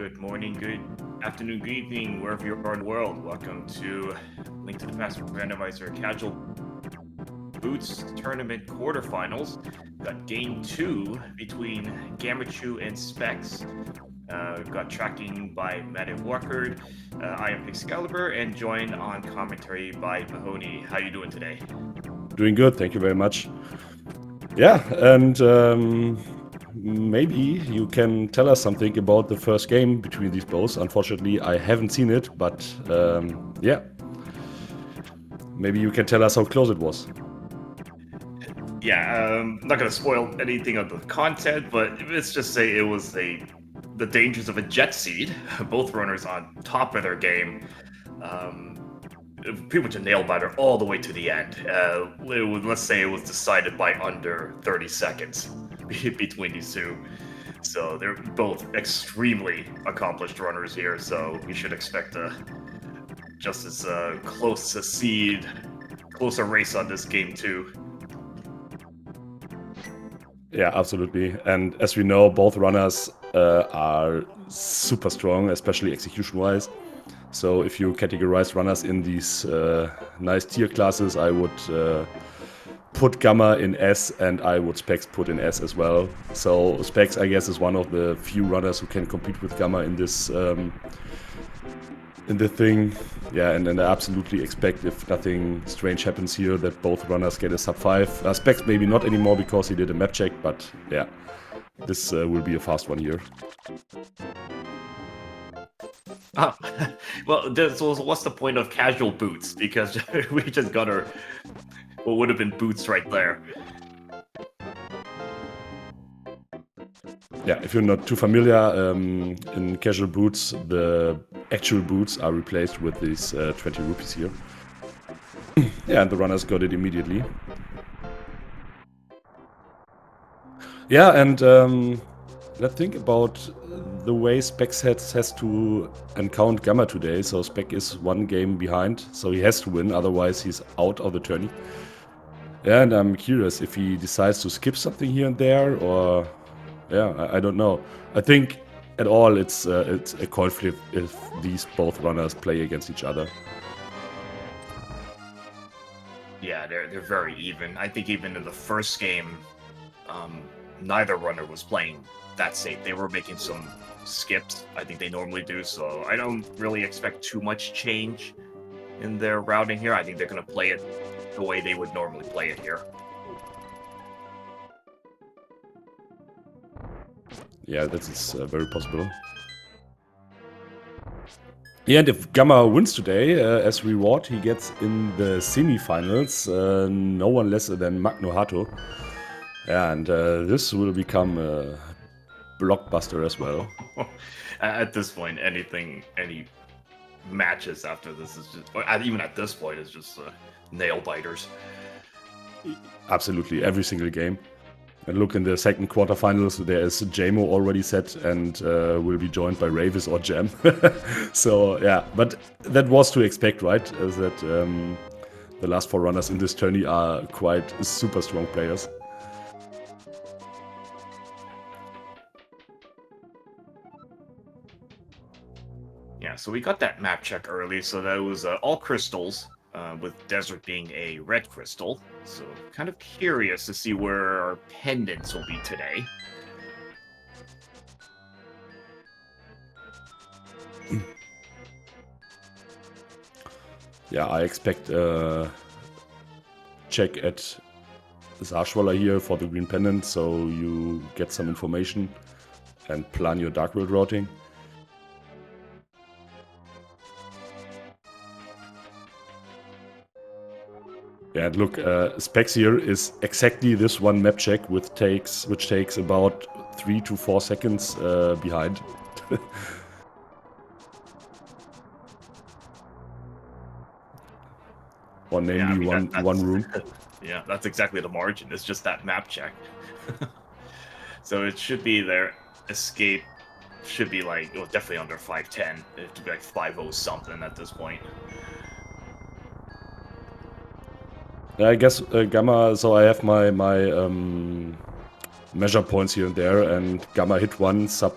Good morning, good afternoon, good evening, wherever you are in the world. Welcome to Link to the Past Randomizer Casual Boots Tournament Quarterfinals. Got Game 2 between Gammachuu and Specks. We've got tracking by Matt Walker. I am Excalibur, and joined on commentary by Mahoney. How you doing today? Doing good, thank you very much. Yeah, and maybe you can tell us something about the first game between these both. Unfortunately, I haven't seen it, but yeah. Maybe you can tell us how close it was. Yeah, I'm not going to spoil anything of the content, but let's just say it was the dangers of a jet seed. Both runners on top of their game. Pretty much a nail biter all the way to the end. Let's say it was decided by under 30 seconds between these two. So they're both extremely accomplished runners here, so we should expect just as close a race on this game too. Yeah, absolutely. And as we know, both runners are super strong, especially execution-wise. So if you categorize runners in these nice tier classes, I would put Gamma in S, and I would Specks put in S as well. So Specks, I guess, is one of the few runners who can compete with Gamma in this in the thing. Yeah, and I absolutely expect, if nothing strange happens here, that both runners get a sub 5. Specks maybe not anymore because he did a map check, but yeah, this will be a fast one here. Oh, well, so what's the point of casual boots? Because we just got our what would have been boots right there. Yeah, if you're not too familiar, in casual boots, the actual boots are replaced with these 20 rupees here. Yeah, and the runners got it immediately. Yeah, and let's think about the way Specks has to encounter Gamma today. So Spec is one game behind, so he has to win, otherwise he's out of the tourney. Yeah, and I'm curious if he decides to skip something here and there, or yeah, I don't know. I think at all it's a coin flip if these both runners play against each other. Yeah, they're very even. I think even in the first game, neither runner was playing that safe. They were making some skips. I think they normally do, so I don't really expect too much change in their routing here. I think they're going to play it the way they would normally play it here. Yeah, that is very possible. Yeah, and if Gamma wins today, as reward, he gets in the semi-finals no one less than Magno Hato. Yeah, and this will become a blockbuster as well. At this point, any matches after this is just, or even at this point, is just nail biters. Absolutely, every single game. And look, in the second quarterfinals, there is JMO already set and will be joined by Ravis or Jam. So yeah, but that was to expect, right? As that the last 4 runners in this tourney are quite super strong players. Yeah, so we got that map check early, so that was all crystals, with Desert being a red crystal. So kind of curious to see where our pendants will be today. Yeah, I expect a check at Zarschwaller here for the green pendant, so you get some information and plan your Dark World routing. Yeah, and look, Specks here is exactly this one map check which takes about 3 to 4 seconds behind. Or namely, yeah, one room. Yeah, that's exactly the margin. It's just that map check. So it should be their escape should be like, well, definitely under 510. It should be like 50 something at this point. Yeah, I guess Gamma. So I have my measure points here and there, and Gamma hit one sub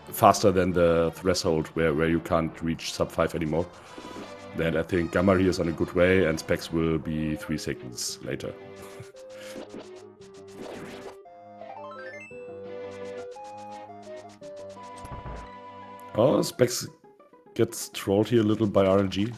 faster than the threshold where you can't reach sub 5 anymore. Then I think Gammachuu is on a good way, and Specks will be 3 seconds later. Oh, Specks gets trolled here a little by RNG.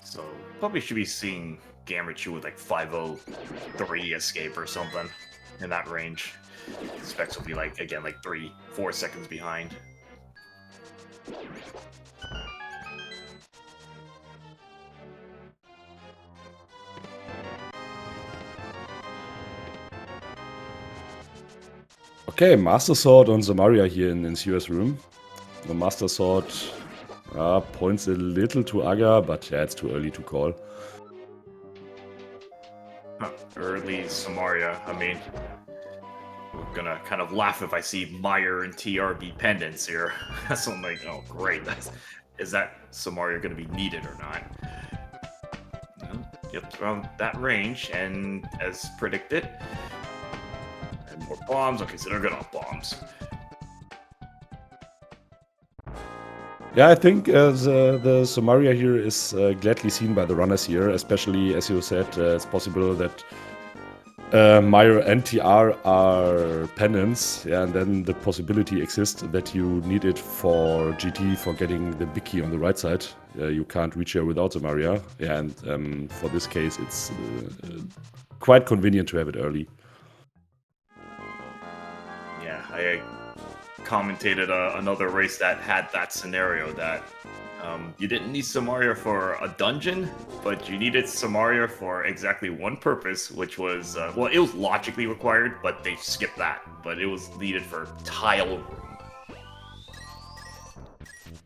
So probably should be seeing Gammachuu with like 503 escape or something in that range. Specks will be like, again, like 3-4 seconds behind. Okay, Master Sword on Zamaria here in Sierra's room. The Master Sword points a little to Aga, but yeah, it's too early to call. Early Samaria, I mean, we're gonna kind of laugh if I see Meyer and TRB pendants here. So I'm like, oh great, is that Samaria gonna be needed or not? No, yep, around that range, and as predicted, and more bombs. Okay, so they're good off bombs. Yeah, I think the Samaria here is gladly seen by the runners here, especially as you said, it's possible that Meyer and TR are pendants, yeah, and then the possibility exists that you need it for GT for getting the big key on the right side. You can't reach here without Samaria, yeah, and for this case, it's quite convenient to have it early. Yeah, I commentated another race that had that scenario that you didn't need Samaria for a dungeon, but you needed Samaria for exactly one purpose, which was, well, it was logically required, but they skipped that. But it was needed for tile room.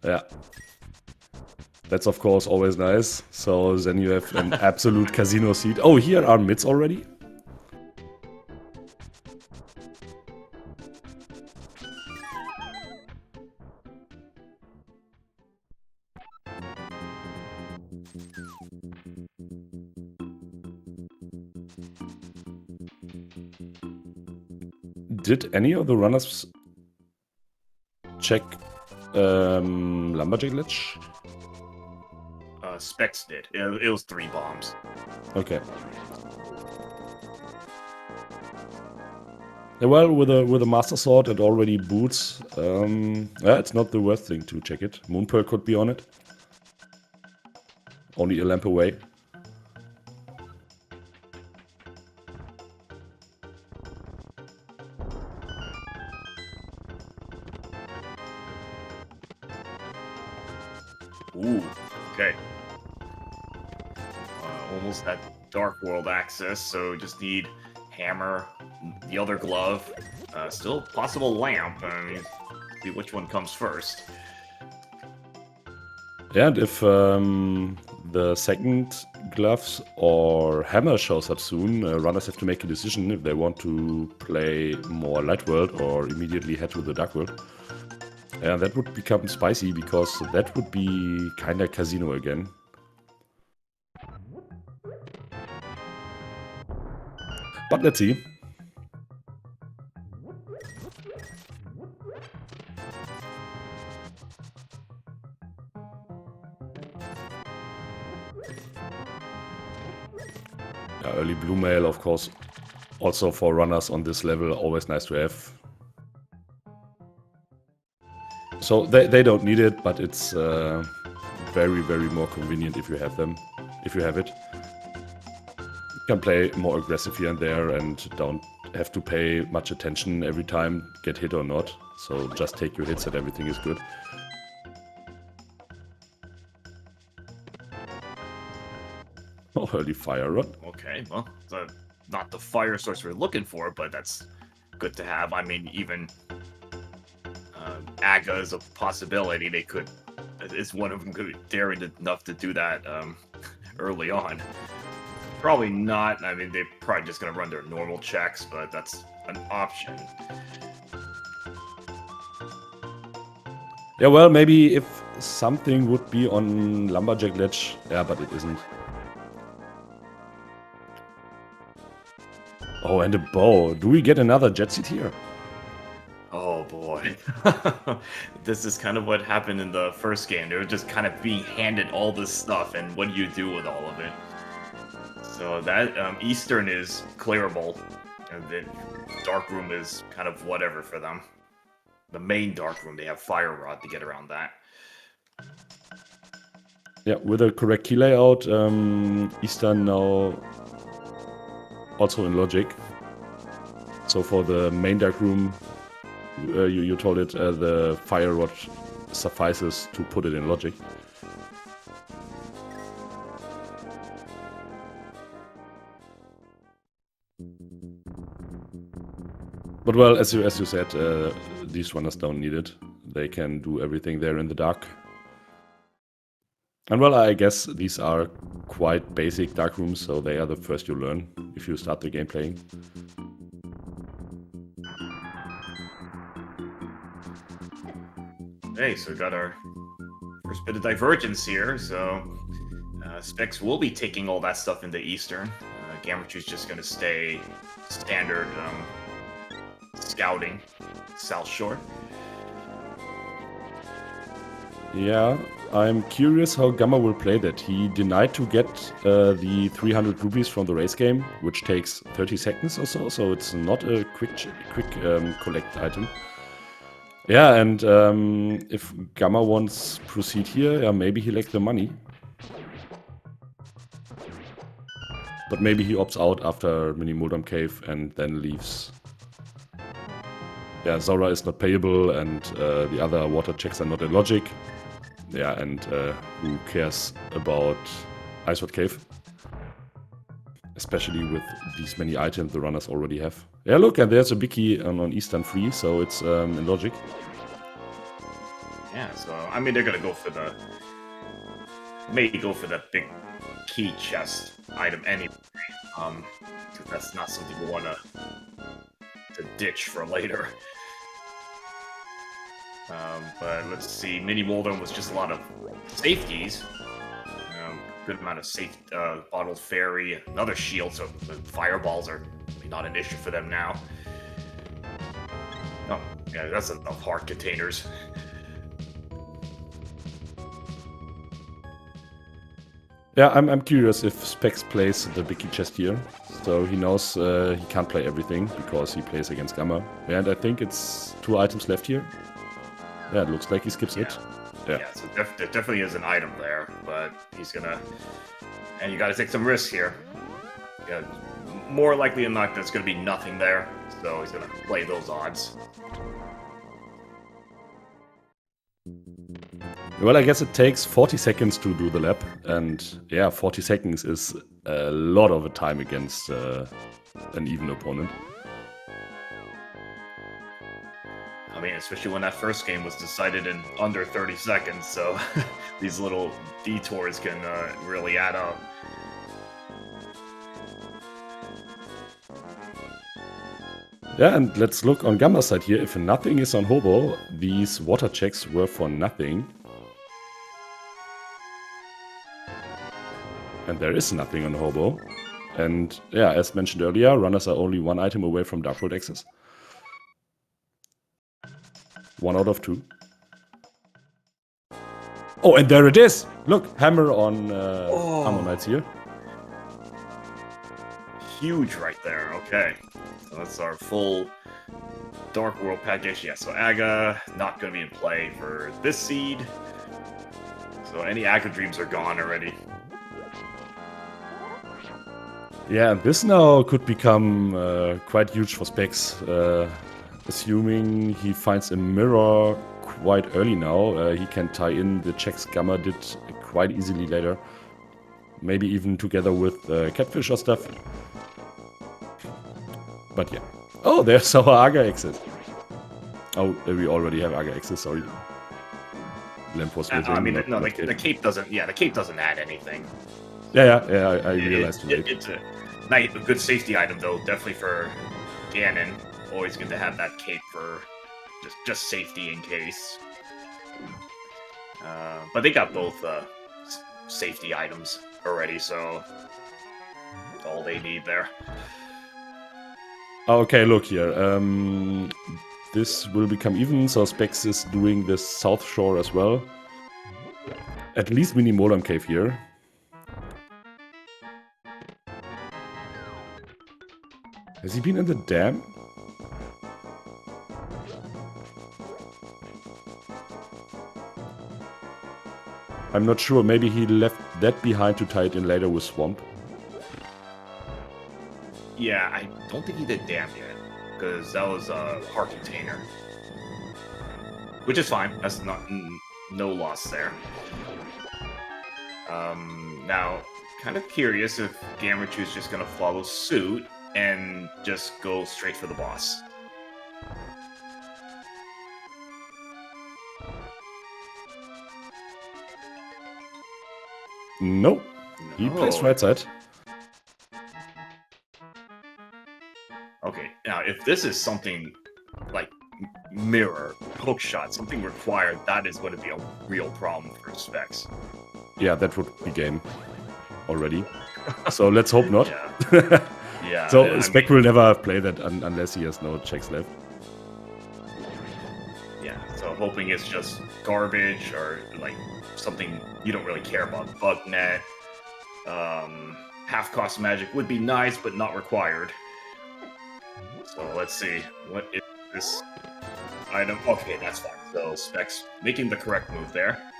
Yeah. That's, of course, always nice. So then you have an absolute casino seat. Oh, here are mids already? Did any of the runners check Lumberjack glitch? Specks did. It was 3 bombs. Okay. Yeah, well, with a Master Sword and already boots, yeah, it's not the worst thing to check it. Moonpearl could be on it. Only a lamp away. Ooh, okay. Almost that Dark World access, so just need hammer, the other glove, still possible lamp. I mean, see which one comes first. Yeah, and if the second gloves or hammer shows up soon, runners have to make a decision if they want to play more Light World or immediately head to the Dark World. Yeah, that would become spicy because that would be kinda casino again. But let's see. Yeah, early blue mail, of course, also for runners on this level, always nice to have. So they don't need it, but it's very, very more convenient if you have them, if you have it. You can play more aggressive here and there and don't have to pay much attention every time, get hit or not. So just take your hits and everything is good. Oh, early fire run. Okay, well, not the fire source we're looking for, but that's good to have. I mean, even Aga is a possibility. They could, is one of them could be daring enough to do that early on. Probably not. I mean, they're probably just going to run their normal checks, but that's an option. Yeah, well, maybe if something would be on Lumberjack Ledge. Yeah, but it isn't. Oh, and a bow. Do we get another jet seat here? Oh boy. This is kind of what happened in the first game. They were just kind of being handed all this stuff, and what do you do with all of it? So that Eastern is clearable, and the Dark Room is kind of whatever for them. The main Dark Room, they have Fire Rod to get around that. Yeah, with a correct key layout, Eastern now also in logic. So for the main Dark Room, you told it the Fire Rod suffices to put it in logic. But well, as you said, these runners don't need it. They can do everything there in the dark. And well, I guess these are quite basic dark rooms, so they are the first you learn if you start the game playing. Hey, so we got our first bit of divergence here, so Specks will be taking all that stuff into Eastern. Gammachuu's just going to stay standard scouting South Shore. Yeah, I'm curious how Gamma will play that. He denied to get the 300 rupees from the race game, which takes 30 seconds or so it's not a quick collect item. Yeah, and if Gamma wants proceed here, yeah, maybe he lacks the money. But maybe he opts out after Mini Muldum Cave and then leaves. Yeah, Zora is not payable and the other water checks are not in logic. Yeah, and who cares about Ice Rod Cave? Especially with these many items the runners already have. Yeah, look, and there's a big key on Eastern free, so it's in logic. Yeah, so I mean they're gonna go for the maybe go for the big key chest item anyway. Because that's not something we want to ditch for later. But let's see, Mini Muldum was just a lot of safeties. Good amount of safe bottled fairy, another shield, so the fireballs are not an issue for them now. Oh, yeah, that's enough heart containers. Yeah, I'm curious if Specks plays the big key chest here. So he knows he can't play everything because he plays against Gamma. And I think it's 2 items left here. Yeah, it looks like he skips it. Yeah, so there definitely is an item there, but he's gonna... And you gotta take some risks here. Yeah, more likely than not, there's gonna be nothing there, so he's gonna play those odds. Well, I guess it takes 40 seconds to do the lap, and yeah, 40 seconds is a lot of a time against an even opponent. I mean, especially when that first game was decided in under 30 seconds, so these little detours can really add up. Yeah, and let's look on Gamma's side here. If nothing is on Hobo, these water checks were for nothing. And there is nothing on Hobo. And yeah, as mentioned earlier, runners are only 1 item away from Dark Road access. 1 out of 2. Oh, and there it is! Look, hammer on Ammonites here. Huge right there, okay. So that's our full Dark World package. Yeah, so Aga, not going to be in play for this seed. So any Aga Dreams are gone already. Yeah, this now could become quite huge for Specks. Assuming he finds a mirror quite early now, he can tie in the checks Gamma did quite easily later. Maybe even together with Catfish or stuff. But yeah. Oh, there's our Aga exit. Oh, we already have Aga exit, sorry. Lamp was I mean, no, the cape doesn't, the cape doesn't add anything. Yeah, I realized it's a good safety item, though, definitely for Ganon. Always good to have that cape for just safety in case. But they got both safety items already, so that's all they need there. Okay, look here. This will become even, so Specks is doing the south shore as well. At least mini Molem Cave here. Has he been in the dam? I'm not sure. Maybe he left that behind to tie it in later with Swamp. Yeah, I don't think he did dam yet, because that was a heart container. Which is fine. That's not no loss there. Now, kind of curious if Gammachuu is just going to follow suit and just go straight for the boss. Nope. He plays right side. Okay, now if this is something like mirror, hook shot, something required, that is going to be a real problem for Specks. Yeah, that would be game already. So let's hope not. Yeah. Yeah. So Spec will never play that unless he has no checks left. Yeah, so hoping it's just garbage or like something you don't really care about. Bug net. Half-cost magic would be nice, but not required. So let's see. What is this item? Okay, that's fine. So Specks making the correct move there.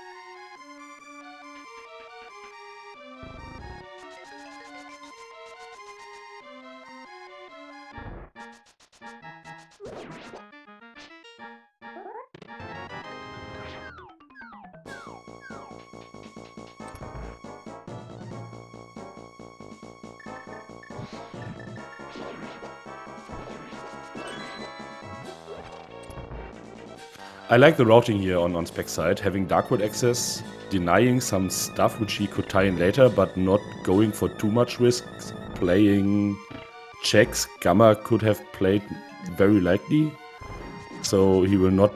I like the routing here on Spec's side, having Darkwood access, denying some stuff which he could tie in later, but not going for too much risks, playing checks. Gamma could have played very likely, so he will not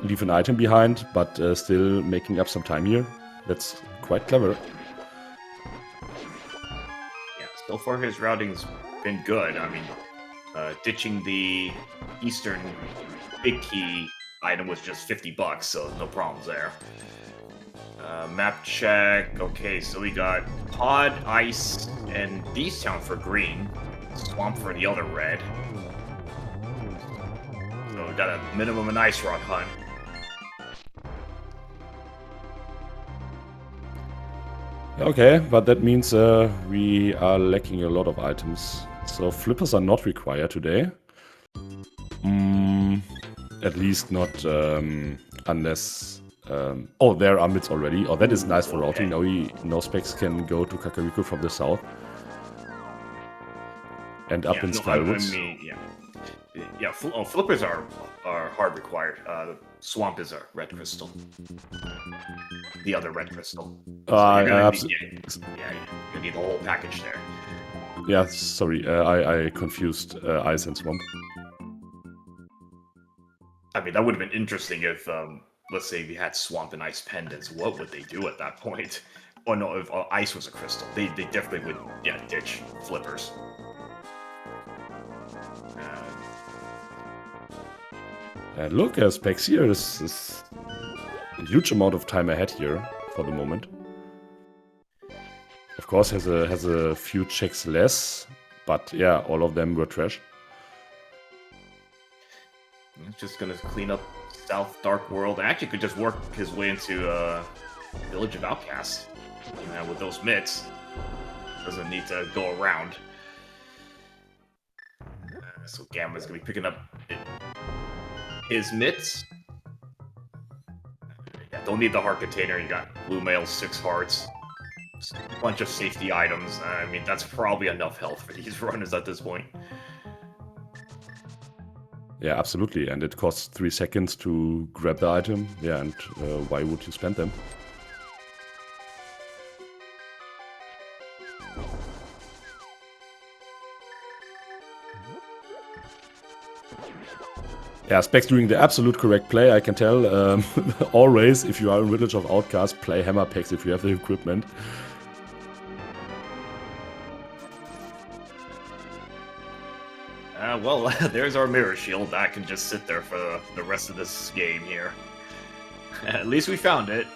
leave an item behind, but still making up some time here. That's quite clever. Yeah, so far his routing's been good. I mean, ditching the Eastern big key item was just $50, so no problems there. Map check. Okay, so we got Pod, Ice, and Beast Town for green. Swamp for the other red. So we got a minimum an Ice Rock hunt. Okay, but that means we are lacking a lot of items. So flippers are not required today. At least not unless... oh, there are mids already. Oh, that is nice for routing. Now no Specks can go to Kakariko from the south. And up in Skywoods. I mean, yeah, flippers are hard required. Swamp is a red crystal. The other red crystal. So you need the whole package there. Yeah, sorry, I confused Ice and Swamp. I mean, that would have been interesting if, let's say, we had Swamp and Ice pendants. What would they do at that point? Oh no, if Ice was a crystal, they definitely would, ditch flippers. And look, Specks here is a huge amount of time ahead here for the moment. Of course, has a few checks less, but yeah, all of them were trash. He's just gonna clean up South Dark World. Actually, could just work his way into Village of Outcasts. With those mitts, doesn't need to go around. So Gamma's gonna be picking up his mitts. Yeah, don't need the heart container. You got blue mail, 6 hearts, a bunch of safety items. I mean, that's probably enough health for these runners at this point. Yeah, absolutely. And it costs 3 seconds to grab the item. Yeah, and why would you spend them? Yeah, Spec's doing the absolute correct play, I can tell. Always, if you are in Village of Outcasts, play hammer packs if you have the equipment. Well, there's our mirror shield. That can just sit there for the rest of this game here. At least we found it.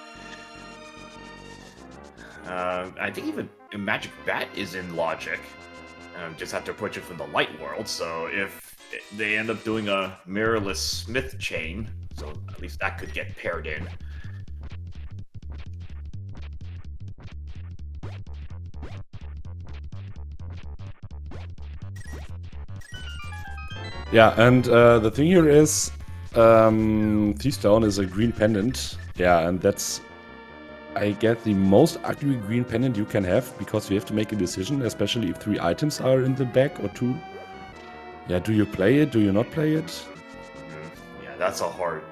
I think even Magic Bat is in Logic. Just have to approach it from the light world, so if they end up doing a mirrorless Smith chain, so at least that could get paired in. Yeah, and the thing here is, Thief's Down is a green pendant. Yeah, and that's, I get, the most ugly green pendant you can have, because you have to make a decision, especially if 3 items are in the back or 2. Yeah, do you play it? Do you not play it? Yeah, that's a hard...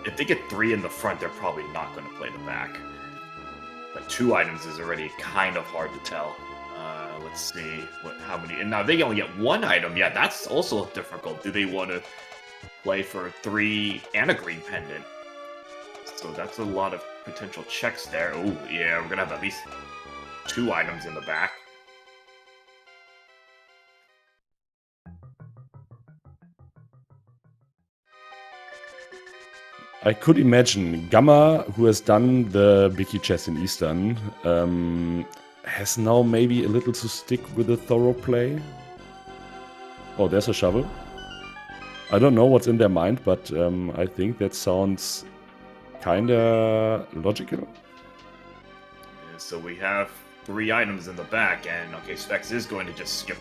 If they get 3 in the front, they're probably not going to play the back. But 2 items is already kind of hard to tell. Let's see how many... And now they only get 1 item. Yeah, that's also difficult. Do they want to play for 3 and a green pendant? So that's a lot of potential checks there. Oh, yeah, we're going to have at least 2 items in the back. I could imagine Gamma, who has done the Biggie chest in Eastern, has now maybe a little to stick with the thorough play. Oh, there's a shovel. I don't know what's in their mind, but I think that sounds kinda logical. So we have 3 items in the back, and okay, Specks is going to just skip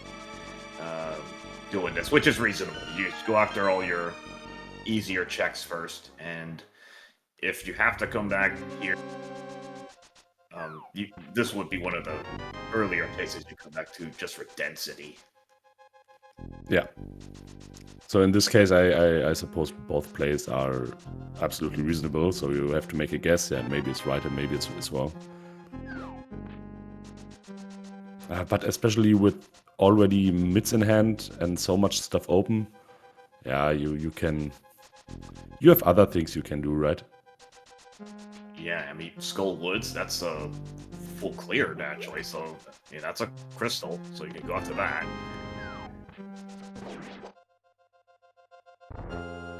doing this, which is reasonable. You just go after all your easier checks first, and if you have to come back here, this would be one of the earlier places you come back to just for density. Yeah. So in this case, I suppose both plays are absolutely reasonable, so you have to make a guess, and maybe it's right and maybe it's wrong. But especially with already mids in hand and so much stuff open, yeah, you have other things you can do, right? Yeah, I mean, Skull Woods, that's a full clear, naturally, so yeah, that's a crystal, so you can go after that.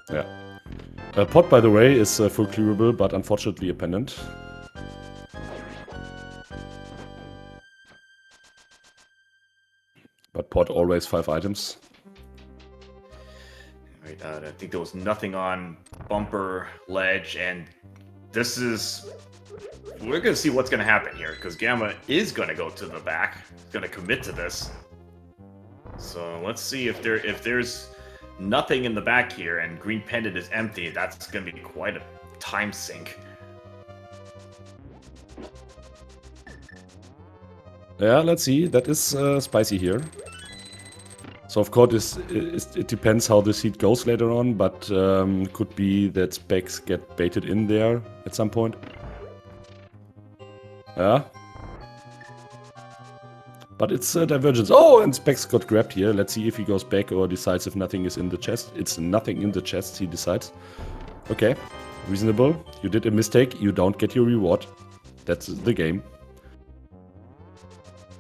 Yeah. Pot, by the way, is full clearable, but unfortunately a pendant. But pot always 5 items. Right, I think there was nothing on bumper, ledge, and this is... We're going to see what's going to happen here, because Gamma is going to go to the back. He's going to commit to this. So let's see if there's nothing in the back here, and green pendant is empty. That's going to be quite a time sink. Yeah, let's see. That is spicy here. So of course it depends how the seed goes later on, but could be that Specks get baited in there at some point. Yeah. But it's Divergence. Oh, and Specks got grabbed here. Let's see if he goes back or decides if nothing is in the chest. It's nothing in the chest, he decides. Okay, reasonable. You did a mistake, you don't get your reward. That's the game.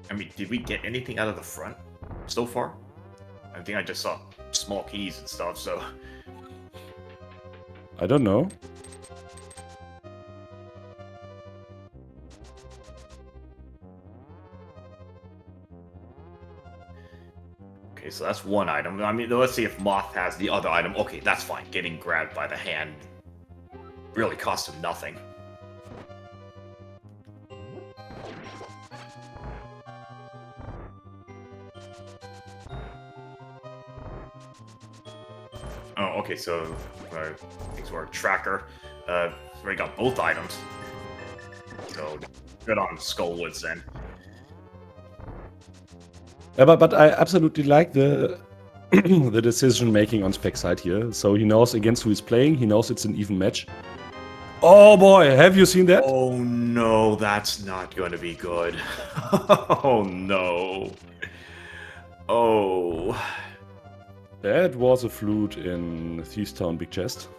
I mean, did we get anything out of the front so far? I think I just saw small keys and stuff, so... I don't know. Okay, so that's one item. I mean, let's see if Moth has the other item. Okay, that's fine. Getting grabbed by the hand really cost him nothing. Oh, okay, so things were a tracker. We got both items. So good on Skullwoods then. Yeah, but I absolutely like the the decision making on Spec's side here. So he knows against who he's playing. He knows it's an even match. Oh boy, have you seen that? Oh no, that's not going to be good. Oh no. Oh. That was a flute in Thief's Town Big Chest.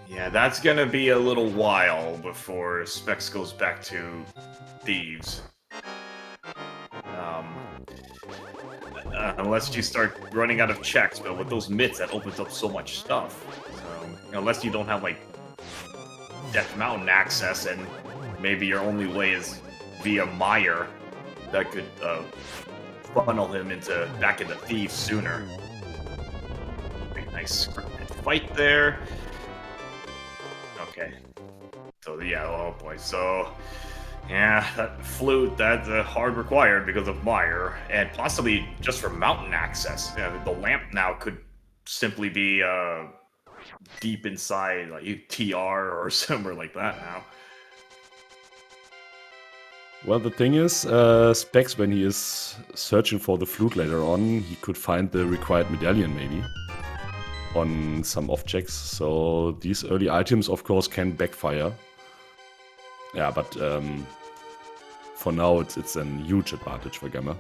Yeah, that's gonna be a little while before Specks goes back to Thieves. Unless you start running out of checks, but with those mitts, that opens up so much stuff. So, unless you don't have, like, Death Mountain access, and maybe your only way is via Mire, that could funnel him back into Thieves sooner. Pretty nice scripted fight there. Okay. So, yeah, oh boy, so... Yeah, that flute, that's hard required because of Mire, and possibly just for mountain access. The lamp now could simply be deep inside, like TR or somewhere like that now. Well, the thing is, Specks, when he is searching for the flute later on, he could find the required medallion maybe on some off-checks. So these early items, of course, can backfire. Yeah, but for now, it's a huge advantage for Gamma.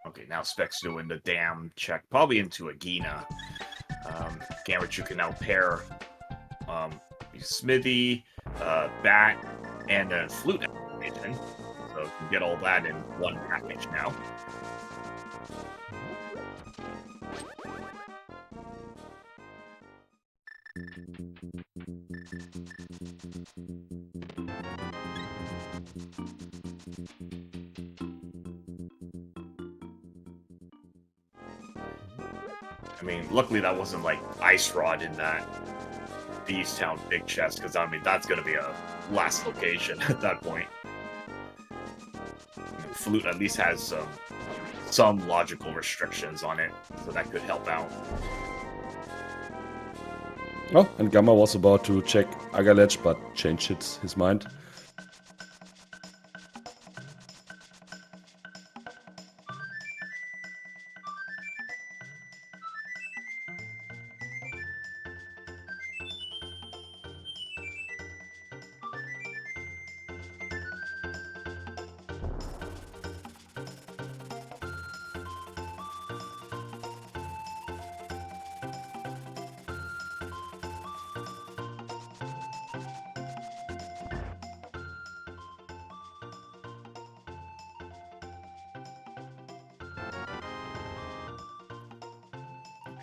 Okay, now Specks doing the dam check, probably into a Gina. Gammachuu can now pair Smithy, Bat, and a Flute activation. So you can get all that in one package now. I mean, luckily that wasn't like Ice Rod in that Thieves Town big chest, because I mean that's gonna be a last location at that point. Flute at least has some logical restrictions on it, so that could help out. Oh, and Gamma was about to check Agalech, but changed his mind.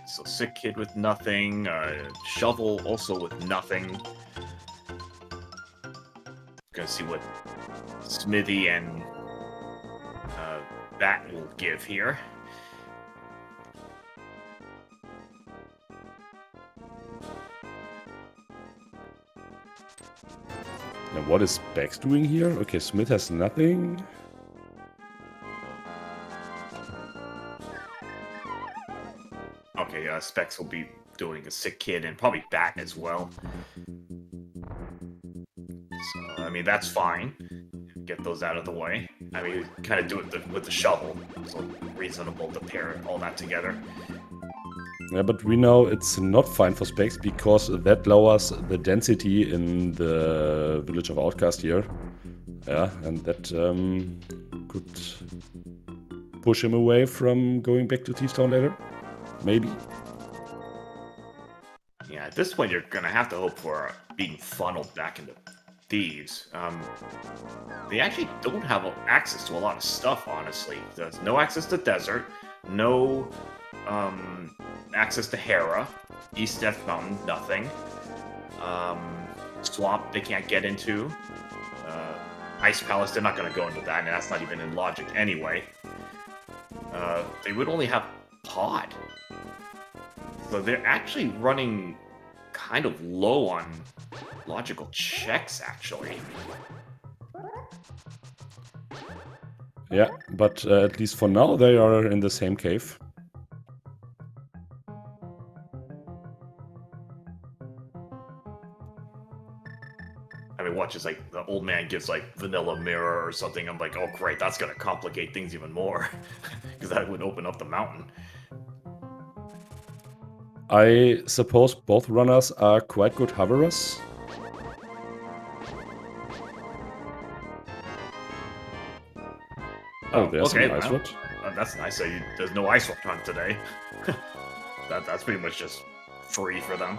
So Sick Kid with nothing, Shovel also with nothing. Gonna see what Smithy and Bat will give here. Now what is Specks doing here? Okay, Smith has nothing. Okay, Specks will be doing a Sick Kid and probably Bat as well. So, I mean, that's fine. Get those out of the way. I mean, kind of do it with the Shovel. So reasonable to pair all that together. Yeah, but we know it's not fine for Specks because that lowers the density in the village of Outcast here. Yeah, and that could push him away from going back to Thieves Town later. Maybe. Yeah, at this point you're gonna have to hope for being funneled back into Thieves. They actually don't have access to a lot of stuff, honestly. There's no access to Desert, no access to Hera, East Death Mountain, nothing. Swamp they can't get into. Ice Palace, they're not gonna go into that, and that's not even in logic anyway. They would only have Pod. So they're actually running kind of low on logical checks, actually. Yeah, but at least for now they are in the same cave. I mean, watch as like the old man gives like vanilla mirror or something. I'm like, oh great, that's gonna complicate things even more, because that would open up the mountain. I suppose both runners are quite good hoverers. Oh, there's okay, an ice well, rod. that's nice. So there's no ice rod hunt today. That's pretty much just free for them.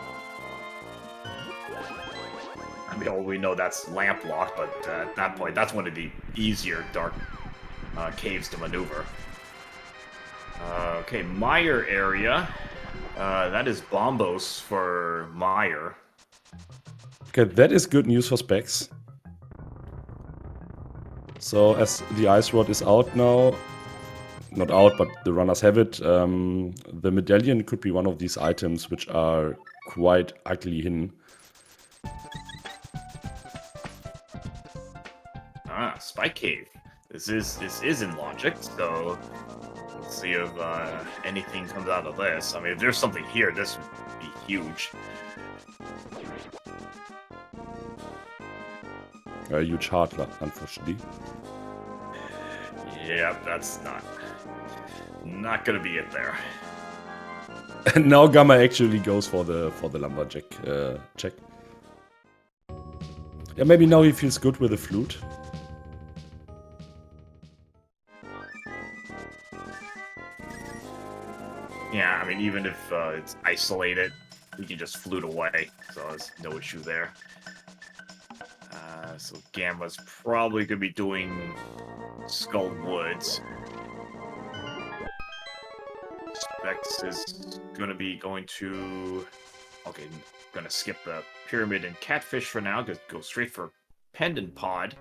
I mean, we know that's lamp locked, but at that point, that's one of the easier dark caves to maneuver. Okay, Meyer area. That is Bombos for Meyer. Okay, that is good news for Specks. So as the ice rod is out now, not out, but the runners have it, the medallion could be one of these items which are quite ugly hidden. Ah, Spike Cave. This is in logic, so let's see if anything comes out of this. I mean, if there's something here, this would be huge. A huge hardler, unfortunately. Yeah, that's not gonna be it there. And now Gamma actually goes for the lumberjack check. Yeah, maybe now he feels good with the flute. Yeah, I mean, even if it's isolated, we can just flute away, so there's no issue there. So Gamma's probably gonna be doing Skull Woods. Specks is gonna be going to... Okay, gonna skip the Pyramid and Catfish for now, just go straight for Pendant Pod.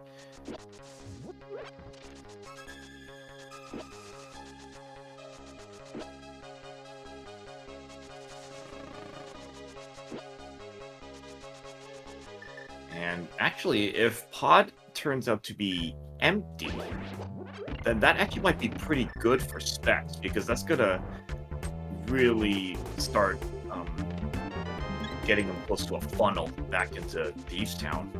And actually, if Pod turns out to be empty, then that actually might be pretty good for Specks, because that's gonna really start getting them close to a funnel back into Thieves Town.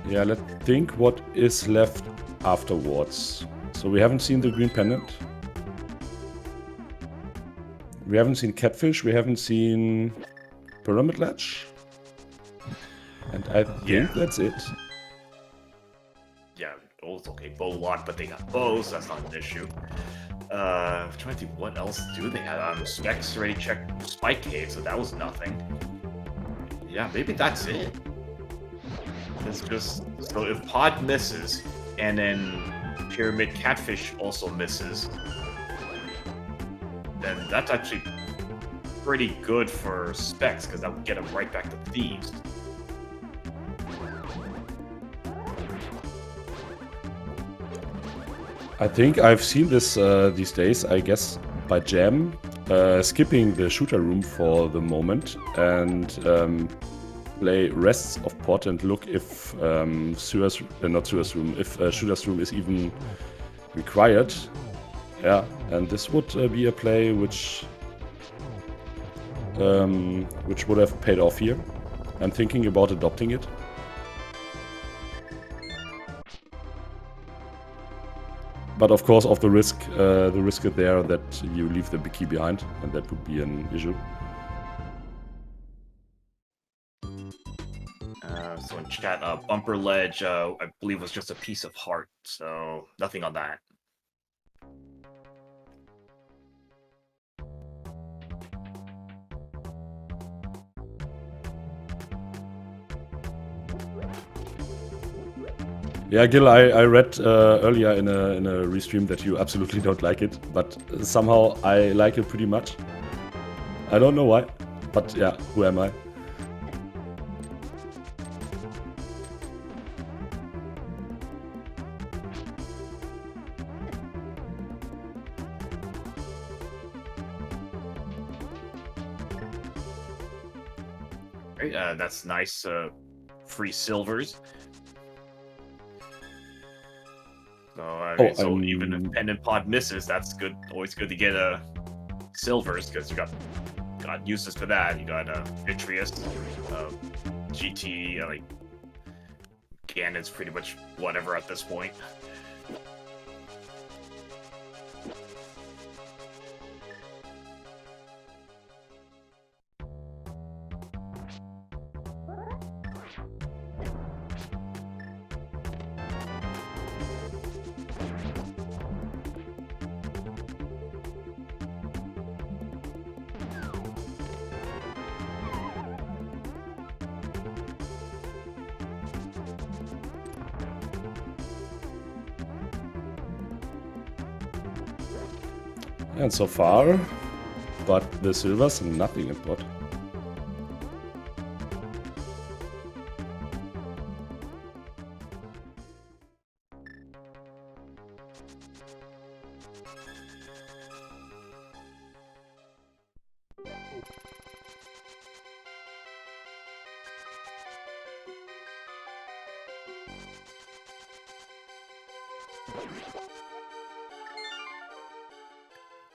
Yeah, let's think what is left afterwards. So we haven't seen the green pendant. We haven't seen Catfish. We haven't seen Pyramid Ledge. And I think that's it. Yeah, oh, it's okay. Bow lock, but they got bows, so that's not an issue. I'm trying to think, what else do they have? Specks already checked Spike Cave, so that was nothing. Yeah, maybe that's it. It's just... So if Pod misses, and then Pyramid Catfish also misses, then that's actually pretty good for Specks, because that would get them right back to Thieves. I think I've seen this these days, I guess, by Jam, skipping the shooter room for the moment and play Rests of Pot and look if shooter's room is even required. Yeah, and this would be a play which would have paid off here. I'm thinking about adopting it. But of course, of the risk is there that you leave the big key behind, and that would be an issue. So in chat, Bumper Ledge, I believe was just a piece of heart, so nothing on that. Yeah, Gil, I read earlier in a restream that you absolutely don't like it, but somehow I like it pretty much. I don't know why, but yeah, who am I? Right, that's nice. Free silvers. So, I mean, even if Pendant Pod misses, that's good. Always good to get silvers, because you got uses for that. You got Vitreous, GT, like Ganon's pretty much whatever at this point. And so far, but the silver's nothing in pot.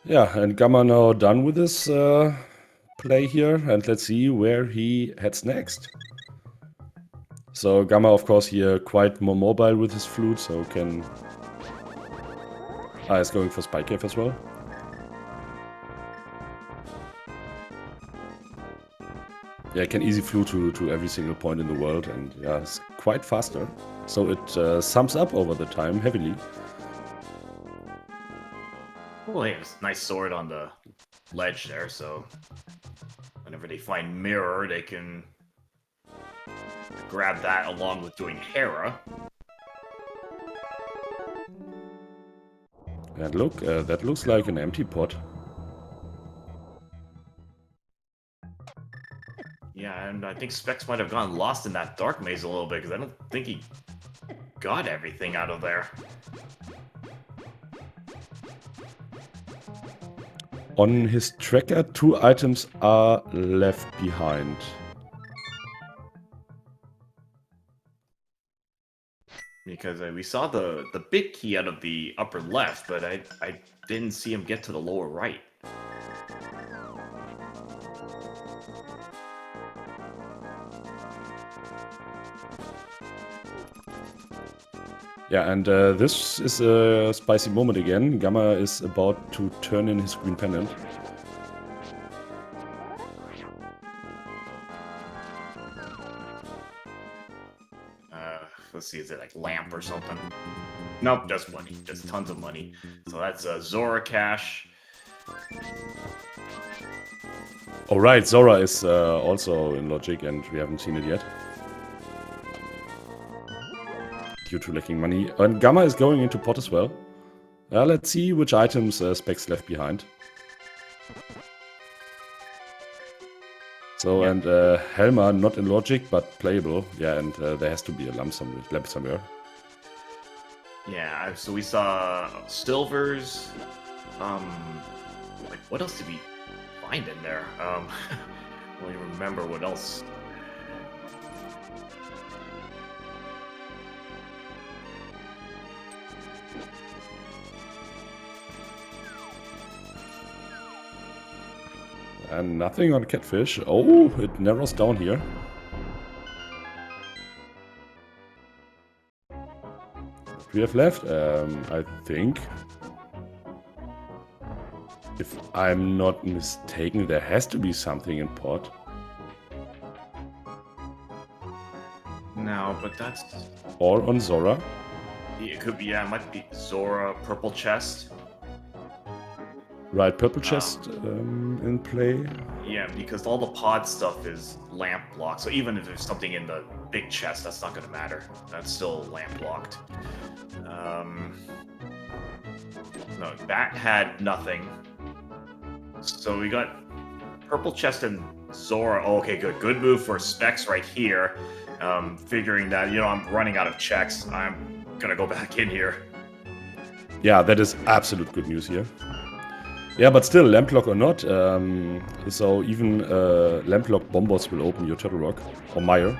Yeah, and Gamma now done with his play here, and let's see where he heads next. So Gamma, of course, here quite more mobile with his flute, so can... is going for Spike Cave as well. Yeah, can easy flute to every single point in the world, and yeah, it's quite faster. So it sums up over the time heavily. Well, he has a nice sword on the ledge there, so whenever they find Mirror, they can grab that along with doing Hera. And look, that looks like an empty pot. Yeah, and I think Specks might have gotten lost in that dark maze a little bit, because I don't think he got everything out of there. On his tracker, 2 items are left behind. Because we saw the big key out of the upper left, but I didn't see him get to the lower right. Yeah, and this is a spicy moment again. Gamma is about to turn in his green pendant. Let's see, is it like lamp or something? Nope, just money. Just tons of money. So that's Zora cash. Alright, Zora is also in Logic and we haven't seen it yet. Due to lacking money. And Gamma is going into pot as well. Let's see which items Specks left behind. So, yeah. And Helma not in Logic, but playable. Yeah, and there has to be a lamp somewhere. Yeah, so we saw silvers. Like, what else did we find in there? I don't even remember what else. And nothing on Catfish. Oh, it narrows down here. We have left, I think. If I'm not mistaken, there has to be something in pot. No, but that's... Or on Zora. It could be, yeah, it might be Zora, purple chest. Right, purple chest in play. Yeah, because all the pod stuff is lamp blocked. So even if there's something in the big chest, that's not going to matter. That's still lamp blocked. No, that had nothing. So we got purple chest and Zora. Oh, okay, good. Good move for Specks right here. Figuring that, you know, I'm running out of checks. I'm going to go back in here. Yeah, that is absolute good news here. Yeah, but still, Lamplock or not, so even Lamplock bombos will open your Turtle Rock, or Mire.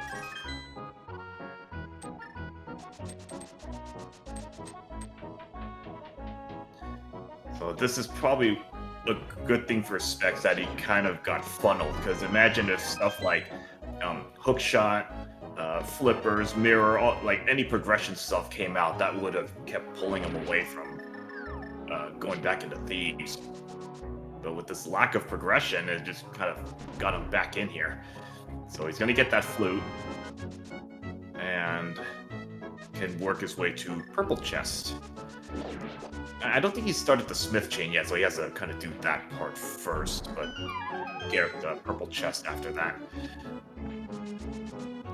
So this is probably a good thing for Specks that he kind of got funneled, because imagine if stuff like hook shot, flippers, mirror, like any progression stuff came out, that would have kept pulling him away from going back into Thieves. But with this lack of progression, it just kind of got him back in here. So he's going to get that flute. And can work his way to purple chest. I don't think he started the smith chain yet, so he has to kind of do that part first. But get the purple chest after that.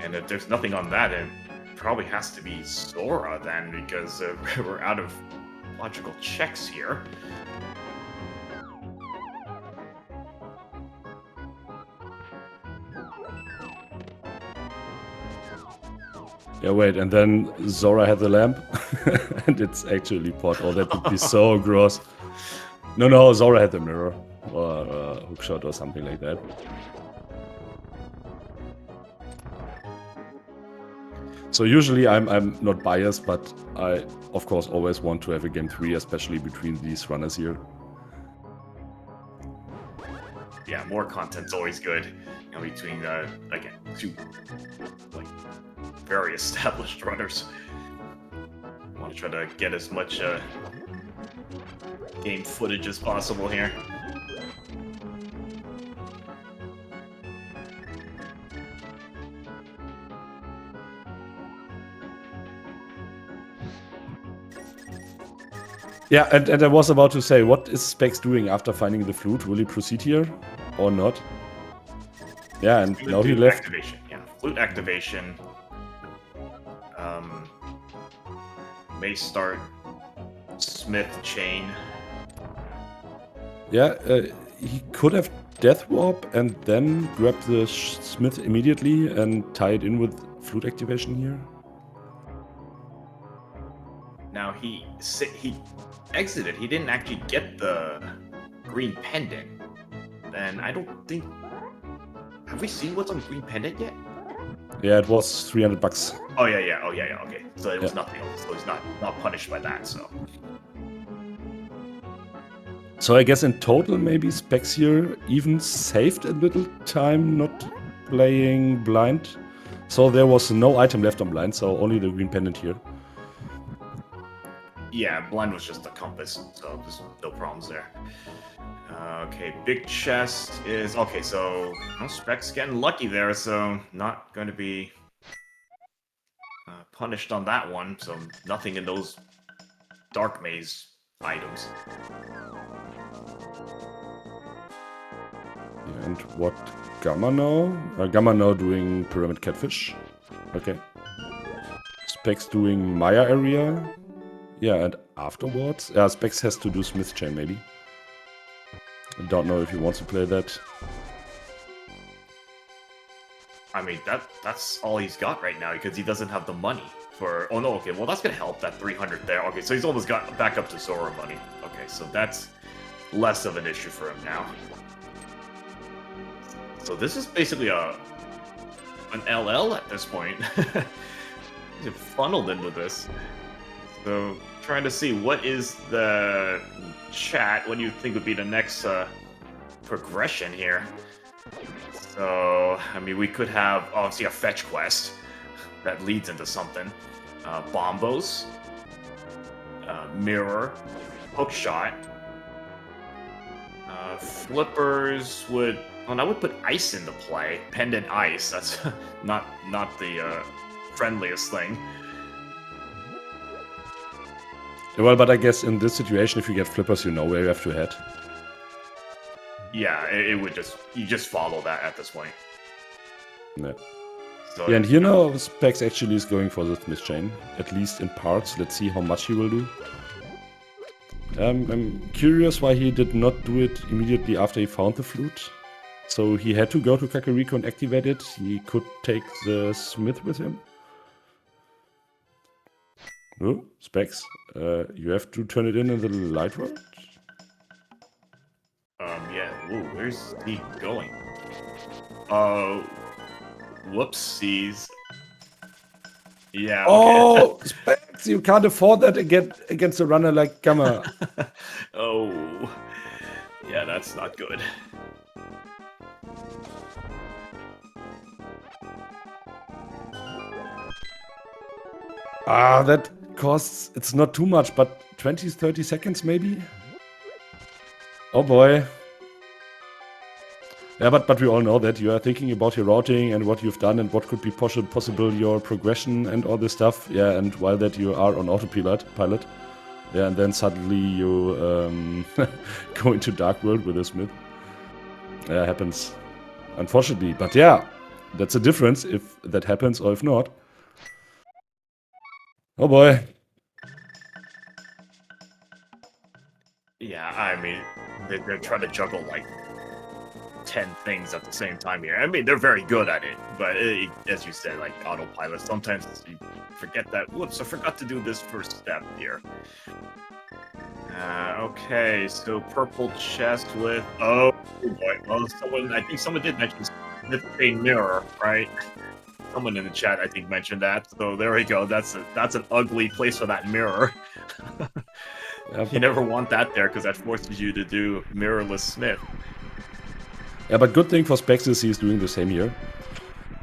And if there's nothing on that, it probably has to be Zora then, because we're out of logical checks here. Yeah, wait, and then Zora had the lamp, and it's actually pot. Oh, that would be so gross. No, Zora had the mirror, or hookshot, or something like that. So usually I'm not biased, but I, of course, always want to have a game 3, especially between these runners here. Yeah, more content's always good. You know, between again, two like very established runners. Want to try to get as much game footage as possible here. Yeah, and I was about to say, what is Specks doing after finding the flute? Will he proceed here or not? Yeah, and now he left. Activation, yeah, flute activation. May start Smith chain. Yeah, he could have Death Warp and then grab the Smith immediately and tie it in with flute activation here. Now he exited. He didn't actually get the green pendant, and I don't think. Have we seen what's on green pendant yet? Yeah, it was 300 bucks. Oh yeah. Okay, so it was nothing else. So he's not punished by that. So I guess in total, maybe Specks here even saved a little time not playing blind. So there was no item left on blind, so only the green pendant here. Yeah, blind was just a compass, so there's no problems there. Okay, big chest is okay. So Specks getting lucky there, so not going to be punished on that one. So nothing in those dark maze items. And what Gammachuu? Gammachuu doing Pyramid Catfish. Okay. Specks doing Maya area. Yeah, and afterwards... Yeah, Specks has to do Smith Chain, maybe. I don't know if he wants to play that. I mean, that's all he's got right now, because he doesn't have the money for... Oh, no, okay, well, that's going to help, that 300 there. Okay, so he's almost got back up to Zora money. Okay, so that's less of an issue for him now. So this is basically an LL at this point. He's funneled into this. So trying to see what is the chat, what do you think would be the next progression here. So, I mean, we could have obviously a fetch quest that leads into something. Bombos, mirror, hookshot, flippers would... Well, I would put ice into play. Pendant ice. That's not the friendliest thing. Well, but I guess in this situation, if you get flippers, you know where you have to head. Yeah, it would just... You just follow that at this point. Yeah. So, yeah, and here now, Specks actually is going for the Smith Chain. At least in parts. Let's see how much he will do. I'm curious why he did not do it immediately after he found the flute. So he had to go to Kakariko and activate it. He could take the Smith with him. Oh, Specks. You have to turn it in the light world? yeah. Ooh, where's he going? Whoopsies. Yeah, okay. Oh, Specks! You can't afford that against a runner like Gamma. Oh. Yeah, that's not good. Ah, that costs... It's not too much, but 20-30 seconds maybe? Oh boy. Yeah, but we all know that you are thinking about your routing and what you've done and what could be possible your progression and all this stuff. Yeah, and while that you are on autopilot. Yeah, and then suddenly you go into Dark World with a Smith. Yeah, happens. Unfortunately. But yeah, that's a difference if that happens or if not. Oh boy. Yeah, I mean, they're trying to juggle like 10 things at the same time here. I mean, they're very good at it, but as you said, like autopilot, sometimes you forget that. Whoops, I forgot to do this first step here. Okay, so purple chest with oh boy. Well, I think someone did mention a mirror, right? Someone in the chat, I think, mentioned that. So there we go. That's an ugly place for that mirror. You never want that there because that forces you to do mirrorless Smith. Yeah, but good thing for Specks is he's doing the same here.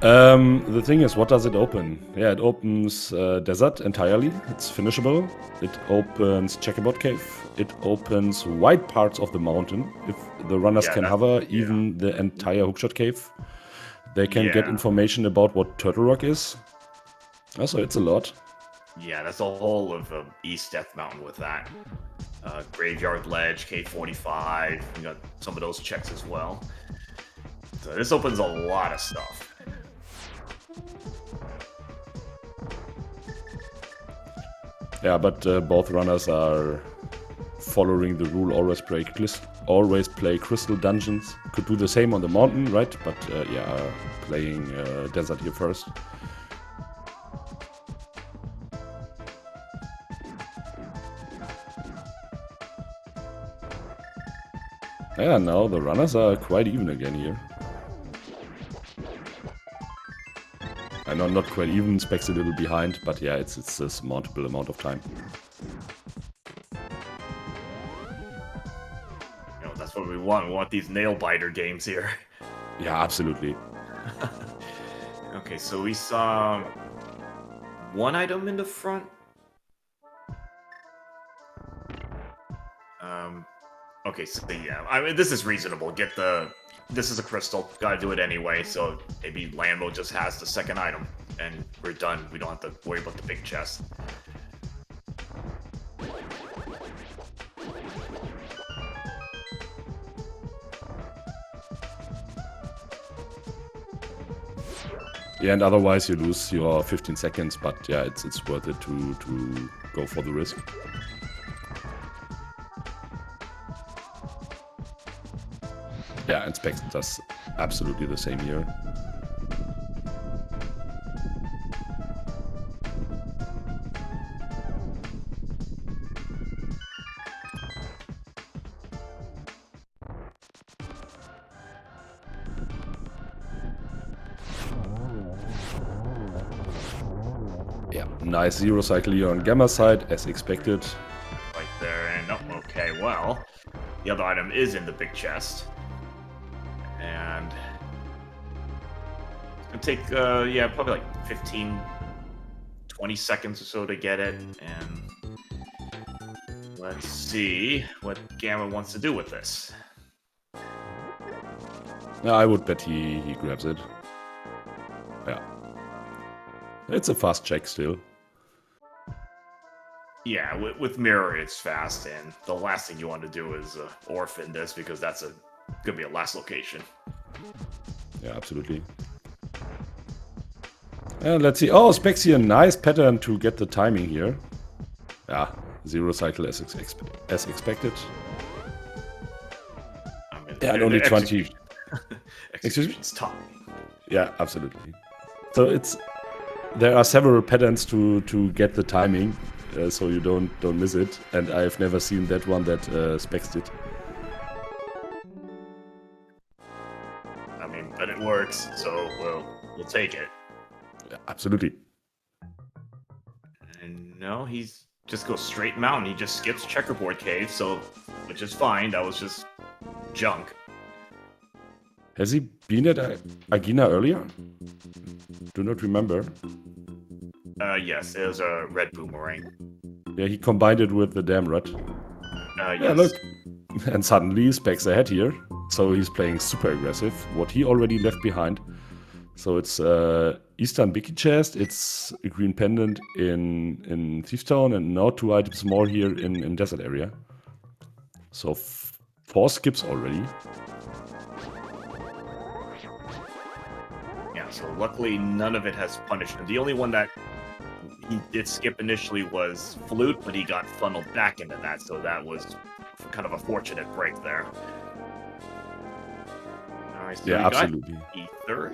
The thing is, what does it open? Yeah, it opens desert entirely. It's finishable. It opens checkerboard cave. It opens wide parts of the mountain. If the runners can hover, even the entire hookshot cave. They can get information about what Turtle Rock is. Also, it's a lot. Yeah, that's the whole of East Death Mountain with that. Graveyard Ledge, K45, you got some of those checks as well. So this opens a lot of stuff. Yeah, but both runners are following the rule, always play crystal dungeons. Could do the same on the mountain, right? But yeah, playing desert here first. Yeah, now the runners are quite even again here. I know not quite even, Specks a little behind, but yeah, it's a surmountable amount of time. You know, that's what we want. We want these nail biter games here. Yeah, absolutely. Okay, so we saw one item in the front. Okay, so yeah, I mean, this is reasonable. This is a crystal. Gotta do it anyway, so maybe Lambo just has the second item, and we're done. We don't have to worry about the big chest. Yeah, and otherwise you lose your 15 seconds, but yeah, it's worth it to go for the risk. Yeah, and Specks does absolutely the same here. Yeah, nice zero cycle here on Gamma side, as expected. Right there, and oh, okay, well, the other item is in the big chest. And it's gonna take, yeah, probably like 15, 20 seconds or so to get it. And let's see what Gamma wants to do with this. Yeah, I would bet he grabs it. Yeah. It's a fast check still. Yeah, with Mirror, it's fast, and the last thing you want to do is orphan this, because that's gonna be a last location. Yeah, absolutely. And let's see. Oh, Specks here, nice pattern to get the timing here. Yeah, zero cycle as expected. I mean, yeah, and only 20. Execution's top. Yeah, absolutely. So there are several patterns to get the timing, so you don't miss it. And I've never seen that one that Specks did. I mean, but it works, so we'll take it. Yeah, absolutely. And no, he's just goes straight mountain. He just skips checkerboard cave, so which is fine. That was just junk. Has he been at Agina earlier? Do not remember. Yes, it was a red boomerang. Yeah, he combined it with the damn rat. Yes. Yeah, look. And suddenly Specks ahead here. So he's playing super aggressive. What he already left behind. So it's Eastern Biggie Chest, it's a green pendant in Thief Town, and now 2 items more here in Desert Area. So 4 skips already. Yeah, so luckily none of it has punished him. The only one that he did skip initially was Flute, but he got funneled back into that, so that was kind of a fortunate break there. Alright, so Yeah, we absolutely. got Ether.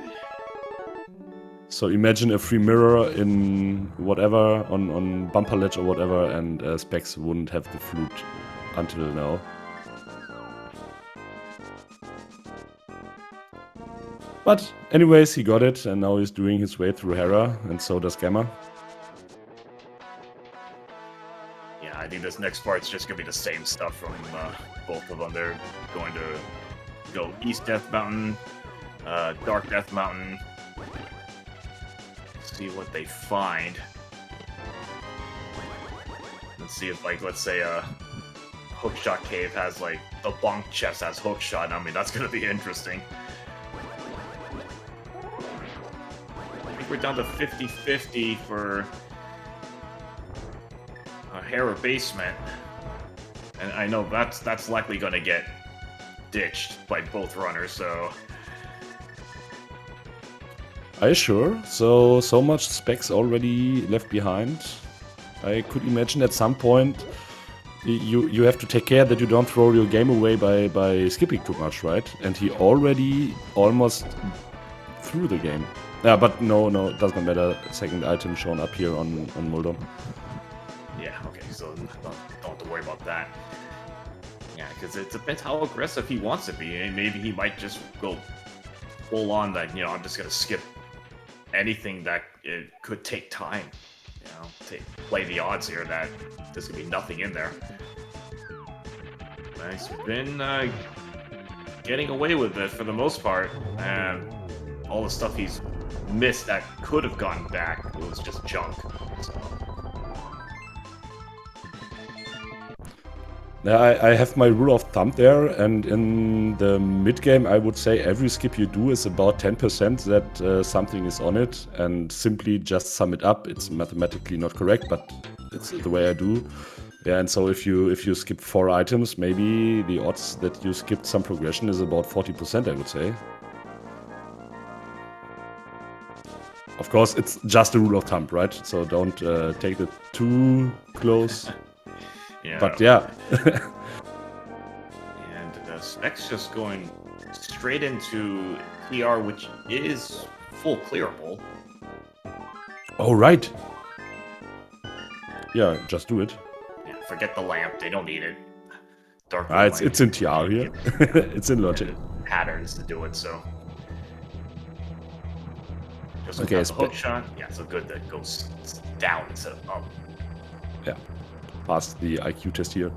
So imagine a free mirror in whatever, on bumper ledge or whatever, and Specks wouldn't have the flute until now. But anyways, he got it, and now he's doing his way through Hera, and so does Gamma. Yeah, I think this next part's just gonna be the same stuff from both of them. They're going to go East Death Mountain, Dark Death Mountain, see what they find. Let's see if, like, let's say Hookshot Cave has, like, the bunk chest has Hookshot. I mean, that's gonna be interesting. I think we're down to 50-50 for Hera Basement. And I know that's likely gonna get ditched by both runners, so... Are you sure? So much Specks already left behind. I could imagine at some point you have to take care that you don't throw your game away by skipping too much, right? And he already almost threw the game. Yeah, but no, it doesn't matter. Second item shown up here on Muldum. Yeah, okay, so don't have to worry about that. Yeah, because it depends how aggressive he wants to be. And maybe he might just go full on that, you know, I'm just going to skip anything that it could take time. You know, play the odds here that there's going to be nothing in there. He's been getting away with it for the most part. And all the stuff he's missed that could have gone back was just junk. So. Yeah, I have my rule of thumb there, and in the mid game I would say every skip you do is about 10% that something is on it, and simply just sum it up. It's mathematically not correct, but it's the way I do. Yeah, and so if you skip 4 items, maybe the odds that you skipped some progression is about 40%, I would say. Of course, it's just a rule of thumb, right? So don't take it too close. Yeah. But yeah. And Specks just going straight into PR, which is full clearable. Oh, right. Yeah, just do it. Yeah, forget the lamp. They don't need it. Dark. It's in TR here. It's in logic. Patterns to do it, so. Just okay, the hook shot. Yeah, so good that goes down instead of up. Yeah. Passed the IQ test here.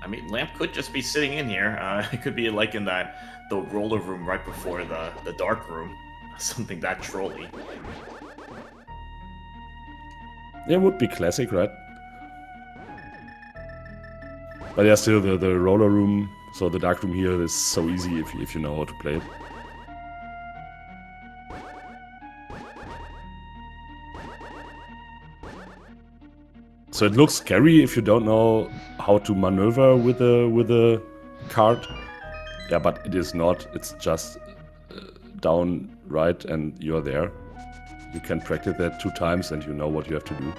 I mean, Lamp could just be sitting in here. It could be like in the roller room right before the dark room. Something that trolly. Yeah, it would be classic, right? But yeah, still the roller room, so the dark room here is so easy if you know how to play it. So it looks scary if you don't know how to maneuver with a card. Yeah, but it is not. It's just down, right, and you're there. You can practice that 2 times and you know what you have to do.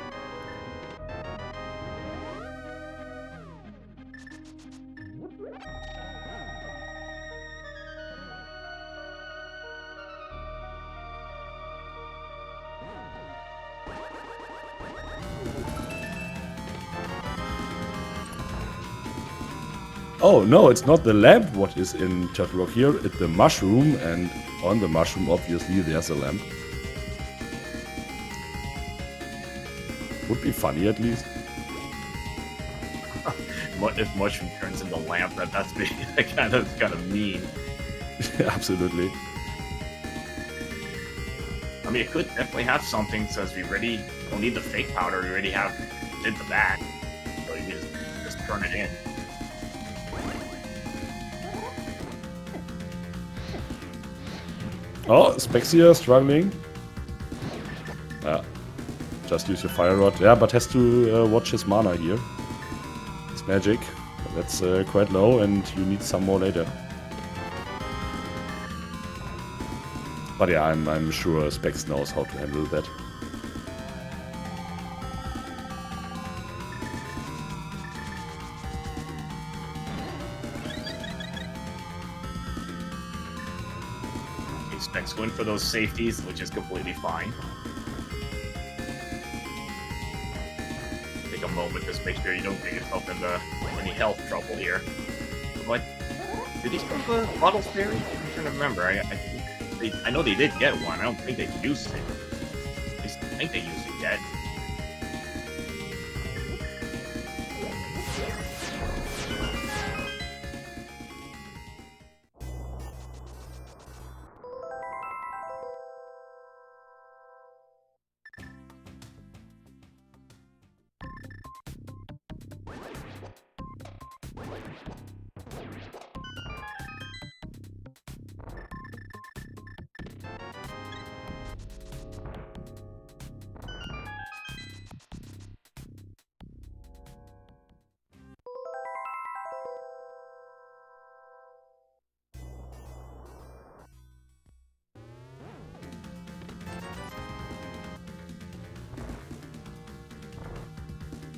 Oh, no, it's not the lamp what is in Turtle Rock here, it's the mushroom, and on the mushroom, obviously, there's a lamp. Would be funny, at least. If mushroom turns into lamp, that's kind of mean. Absolutely. I mean, it could definitely have something that says we already don't need the fake powder, we already did the bat. So you just turn it in. Oh, Specks here struggling. Yeah, just use your fire rod. Yeah, but has to watch his mana here. It's magic. That's quite low, and you need some more later. But yeah, I'm sure Specks knows how to handle that. Specks going for those safeties, which is completely fine. Take a moment, just make sure you don't get yourself into any health trouble here. What? Did he still have a bottle fairy? I'm trying to remember. I know they did get one. I don't think they've used it. I think they used it yet.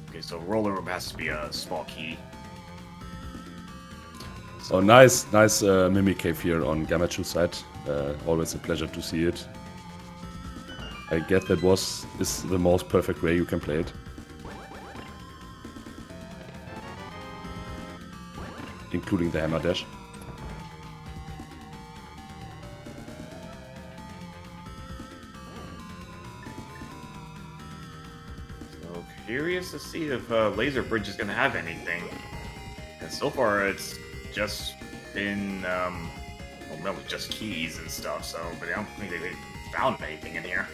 Okay, so roller room has to be a small key. So nice Mimic Cave here on Gammachuu side. Always a pleasure to see it. I get that is the most perfect way you can play it. Including the hammer dash. So curious to see if Laser Bridge is going to have anything. And so far it's just been, well, really just keys and stuff, so, but I don't think they've found anything in here.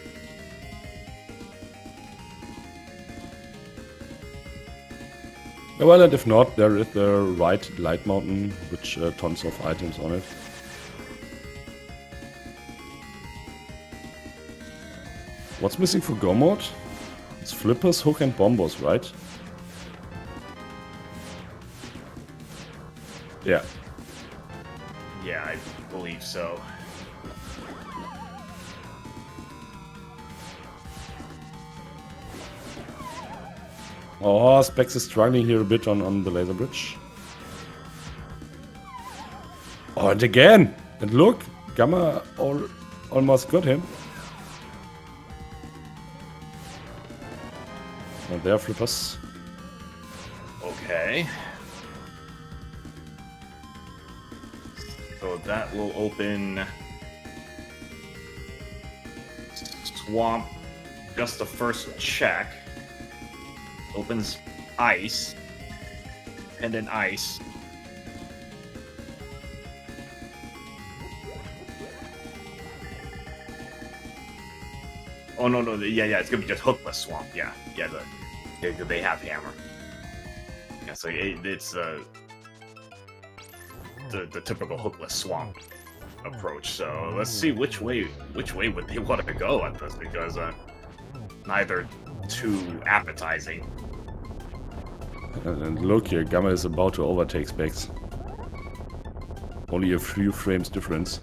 Well, and if not, there is the right light mountain, which tons of items on it. What's missing for Go mode? It's flippers, hook, and bombos, right? Yeah. Yeah, I believe so. Oh, Specks is struggling here a bit on the laser bridge. Oh, and again! And look! Gamma almost got him. And there, flippers. Okay. So that will open Swamp, just the first check. Opens Ice, and then Ice. Oh no, yeah, it's gonna be just Hookless Swamp, yeah, they have Hammer. Yeah, so it's the typical Hookless Swamp approach. So let's see which way would they want to go at this, because neither too appetizing. And look here, Gamma is about to overtake Specks. Only a few frames difference.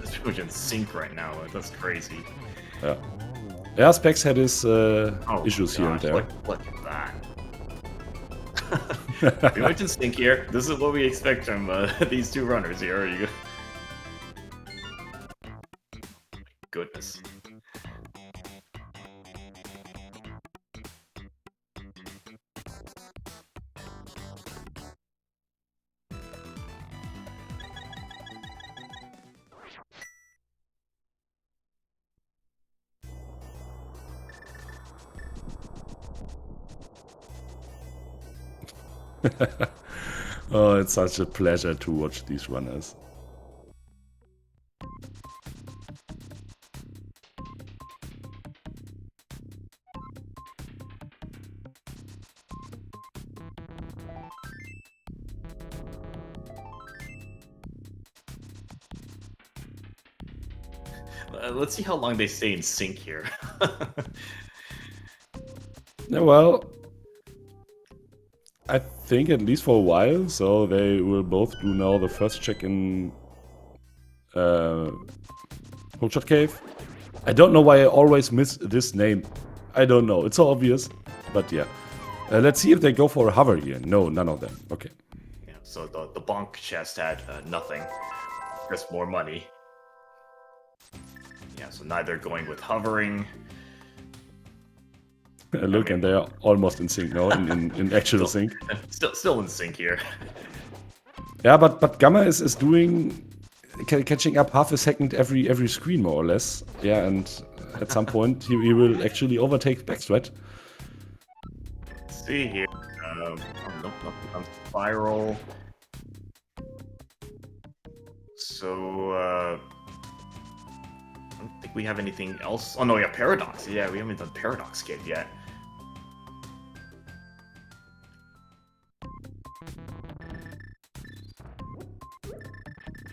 It's pretty much in sync right now. That's crazy. Yeah. Yeah, Specks had his issues here and there. Look at that. Pretty much in sync here. This is what we expect from these two runners here. Goodness. Oh, it's such a pleasure to watch these runners. Let's see how long they stay in sync here. Yeah, well, I think at least for a while, so they will both do now the first check in Hookshot Cave. I don't know why I always miss this name. I don't know, it's so obvious, but yeah. Let's see if they go for a hover here. No, none of them. Okay. Yeah, so the bonk chest had nothing, just more money. Yeah, so neither going with hovering. Look, and they are almost in sync now, in actual sync. Still in sync here. Yeah, but Gamma is doing catching up half a second every screen more or less. Yeah, and at some point he will actually overtake Specks, right? Let's see here. Nope, on spiral. So I don't think we have anything else. Oh no, yeah, Paradox. Yeah, we haven't done Paradox skip yet.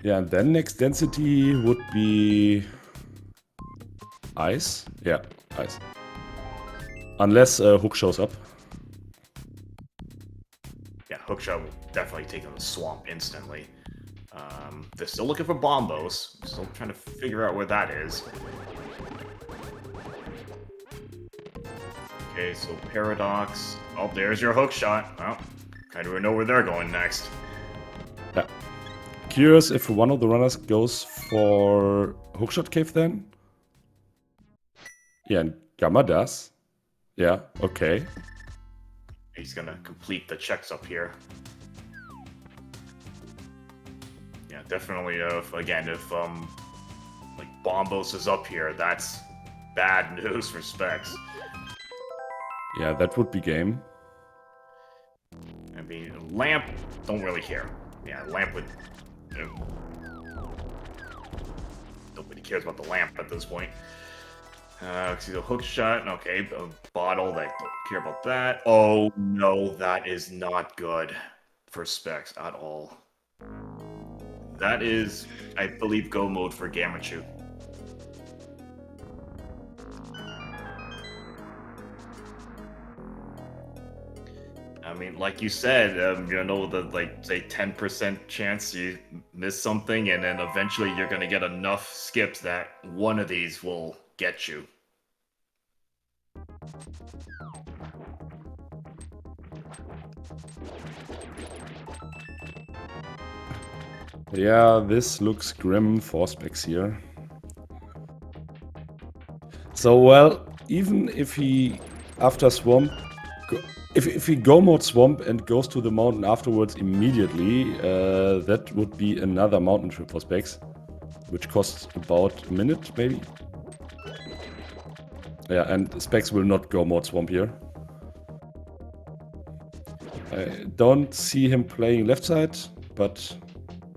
Yeah, and then next density would be ice. Yeah, ice. Unless Hook shows up. Yeah, Hookshot will definitely take on the swamp instantly. They're still looking for Bombos. Still trying to figure out where that is. Okay, so Paradox. Oh, there's your Hookshot. Well, kind of know where they're going next. Yeah. Curious if one of the runners goes for Hookshot Cave then? Yeah, and Gamma does. Yeah, okay. He's gonna complete the checks up here. Yeah, definitely. If like Bombos is up here, that's bad news for Specks. Yeah, that would be game. I mean, Lamp don't really care. Yeah, Lamp would. Nobody cares about the Lamp at this point. See the hook shot. Okay, a bottle. They don't care about that. Oh no, that is not good for Specks at all. That is, I believe, go mode for Gammachuu. I mean, like you said, the say 10% chance you miss something, and then eventually you're gonna get enough skips that one of these will get you. Yeah, this looks grim for Specks here. So, well, even if he, after Swamp, if he go mode Swamp and goes to the mountain afterwards immediately, that would be another mountain trip for Specks, which costs about a minute, maybe. Yeah, and Specks will not go mode Swamp here. I don't see him playing left side, but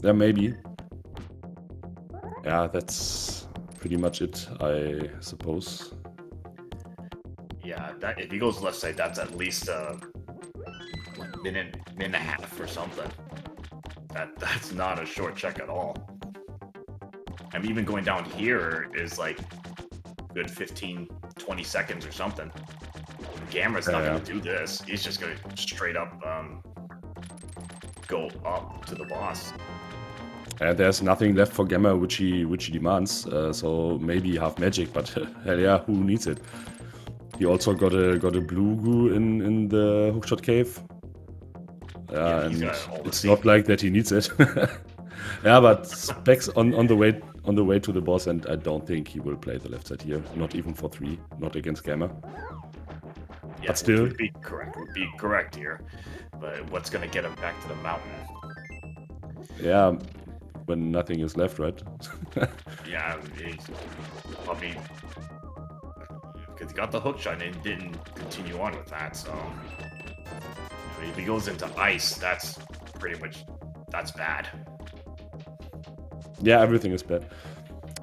yeah, maybe. Yeah, that's pretty much it, I suppose. Yeah, that if he goes left side, that's at least a minute and a half or something. That's not a short check at all. I mean, even going down here is like good 15, 20 seconds or something. Gamma's not going to do this. He's just going to straight up go up to the boss. And there's nothing left for Gamma which he demands. So maybe half magic, but hell yeah, who needs it? He also got a blue goo in the hookshot cave. Yeah, and it's not like that he needs it. Yeah, but Specks on the way to the boss, and I don't think he will play the left side here. Not even for 3, not against Gamma. Yeah, but still, would be correct here. But what's gonna get him back to the mountain? Yeah, when nothing is left, right? Yeah, he's probably because he got the hook shot and didn't continue on with that. So if he goes into ice, that's pretty much bad. Yeah, everything is bad.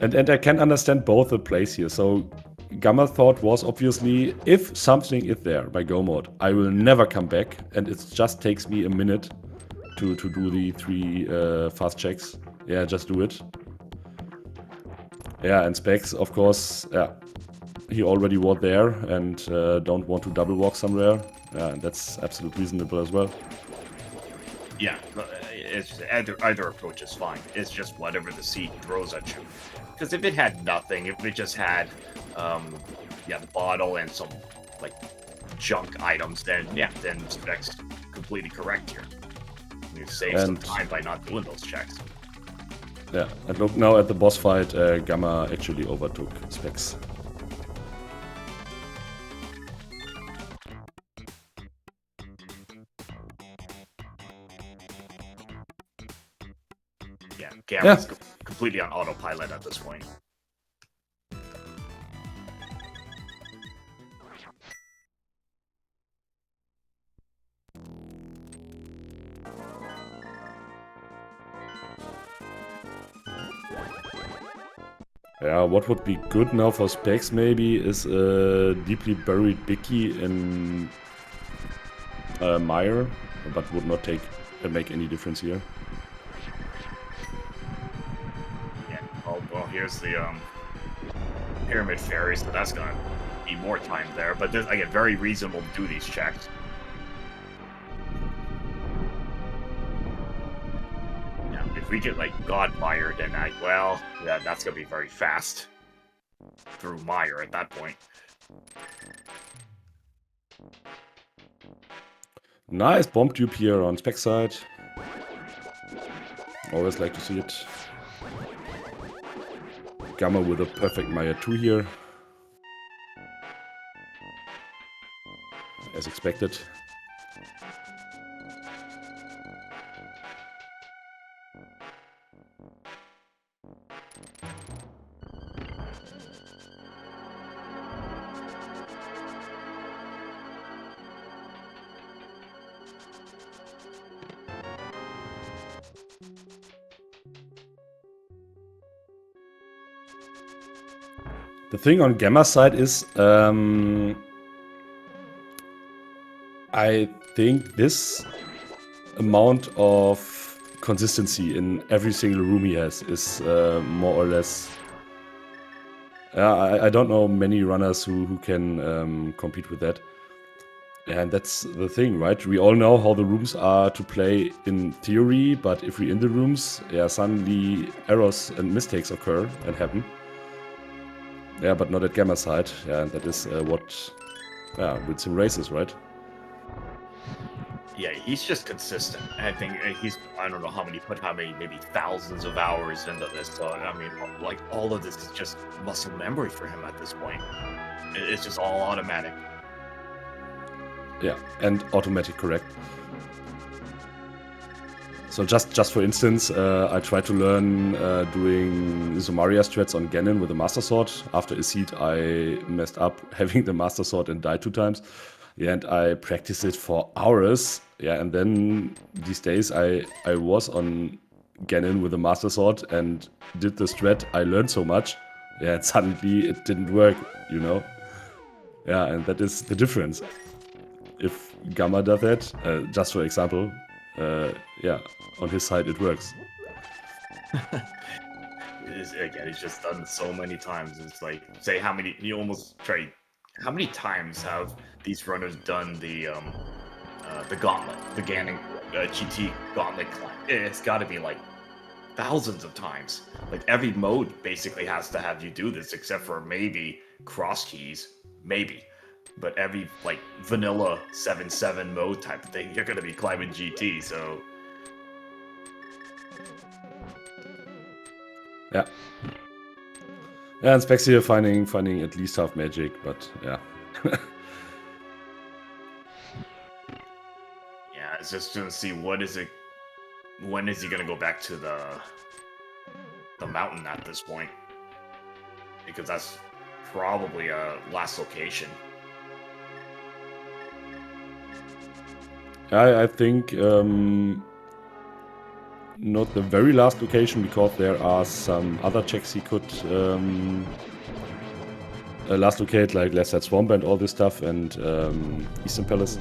And I can understand both the plays here. So Gamma thought was obviously, if something is there by go mode, I will never come back, and it just takes me a minute to do the 3 fast checks. Yeah, just do it. Yeah, and Specks, of course, yeah, he already was there and don't want to double walk somewhere. Yeah, and that's absolutely reasonable as well. Yeah, it's either approach is fine. It's just whatever the seed throws at you. Because if it had nothing, if it just had, the bottle and some like junk items, then Specks completely correct here. You save some time by not doing those checks. Yeah, and look now at the boss fight, Gamma actually overtook Specks. Yeah, Gamma's completely on autopilot at this point. Yeah, what would be good now for Specks maybe is a deeply buried Bicky in Mire, but would not make any difference here. Yeah. Oh well, here's the Pyramid Fairy, so that's gonna be more time there. But this, again, very reasonable to do these checks. Now, if we get like Godfire, then that's gonna be very fast through Mire at that point. Nice bomb tube here on Spec side. Always like to see it. Gamma with a perfect Maya 2 here. As expected. The thing on Gamma's side is, I think this amount of consistency in every single room he has is more or less... I don't know many runners who can compete with that. And that's the thing, right? We all know how the rooms are to play in theory, but if we're in the rooms, suddenly errors and mistakes occur and happen. Yeah, but not at Gamma's side. Yeah, and that is what wins him races, right? Yeah, he's just consistent. I think I don't know how many maybe thousands of hours into this. So, I mean, like, all of this is just muscle memory for him at this point. It's just all automatic. Yeah, and automatic correct. So just for instance, I tried to learn doing Zomaria strats on Ganon with the Master Sword. After a seed, I messed up having the Master Sword and died 2 times. Yeah, and I practiced it for hours. Yeah, and then these days I was on Ganon with the Master Sword and did the strat. I learned so much. Yeah, and suddenly it didn't work, you know? Yeah, and that is the difference. If Gamma does that, just for example, on his side it works. Again, he's just done it so many times. It's like, say how many times have these runners done the gauntlet, the Ganon GT gauntlet climb? It's got to be like thousands of times. Like, every mode basically has to have you do this, except for maybe cross keys, maybe. But every like vanilla 7-7 mode type of thing, you're gonna be climbing GT. So yeah. Yeah, and Specks here finding at least half magic, but yeah. yeah, it's just gonna see when is he gonna go back to the mountain at this point, because that's probably a last location. I think not the very last location, because there are some other checks he could last locate, like Left Side Swamp and all this stuff, and Eastern Palace.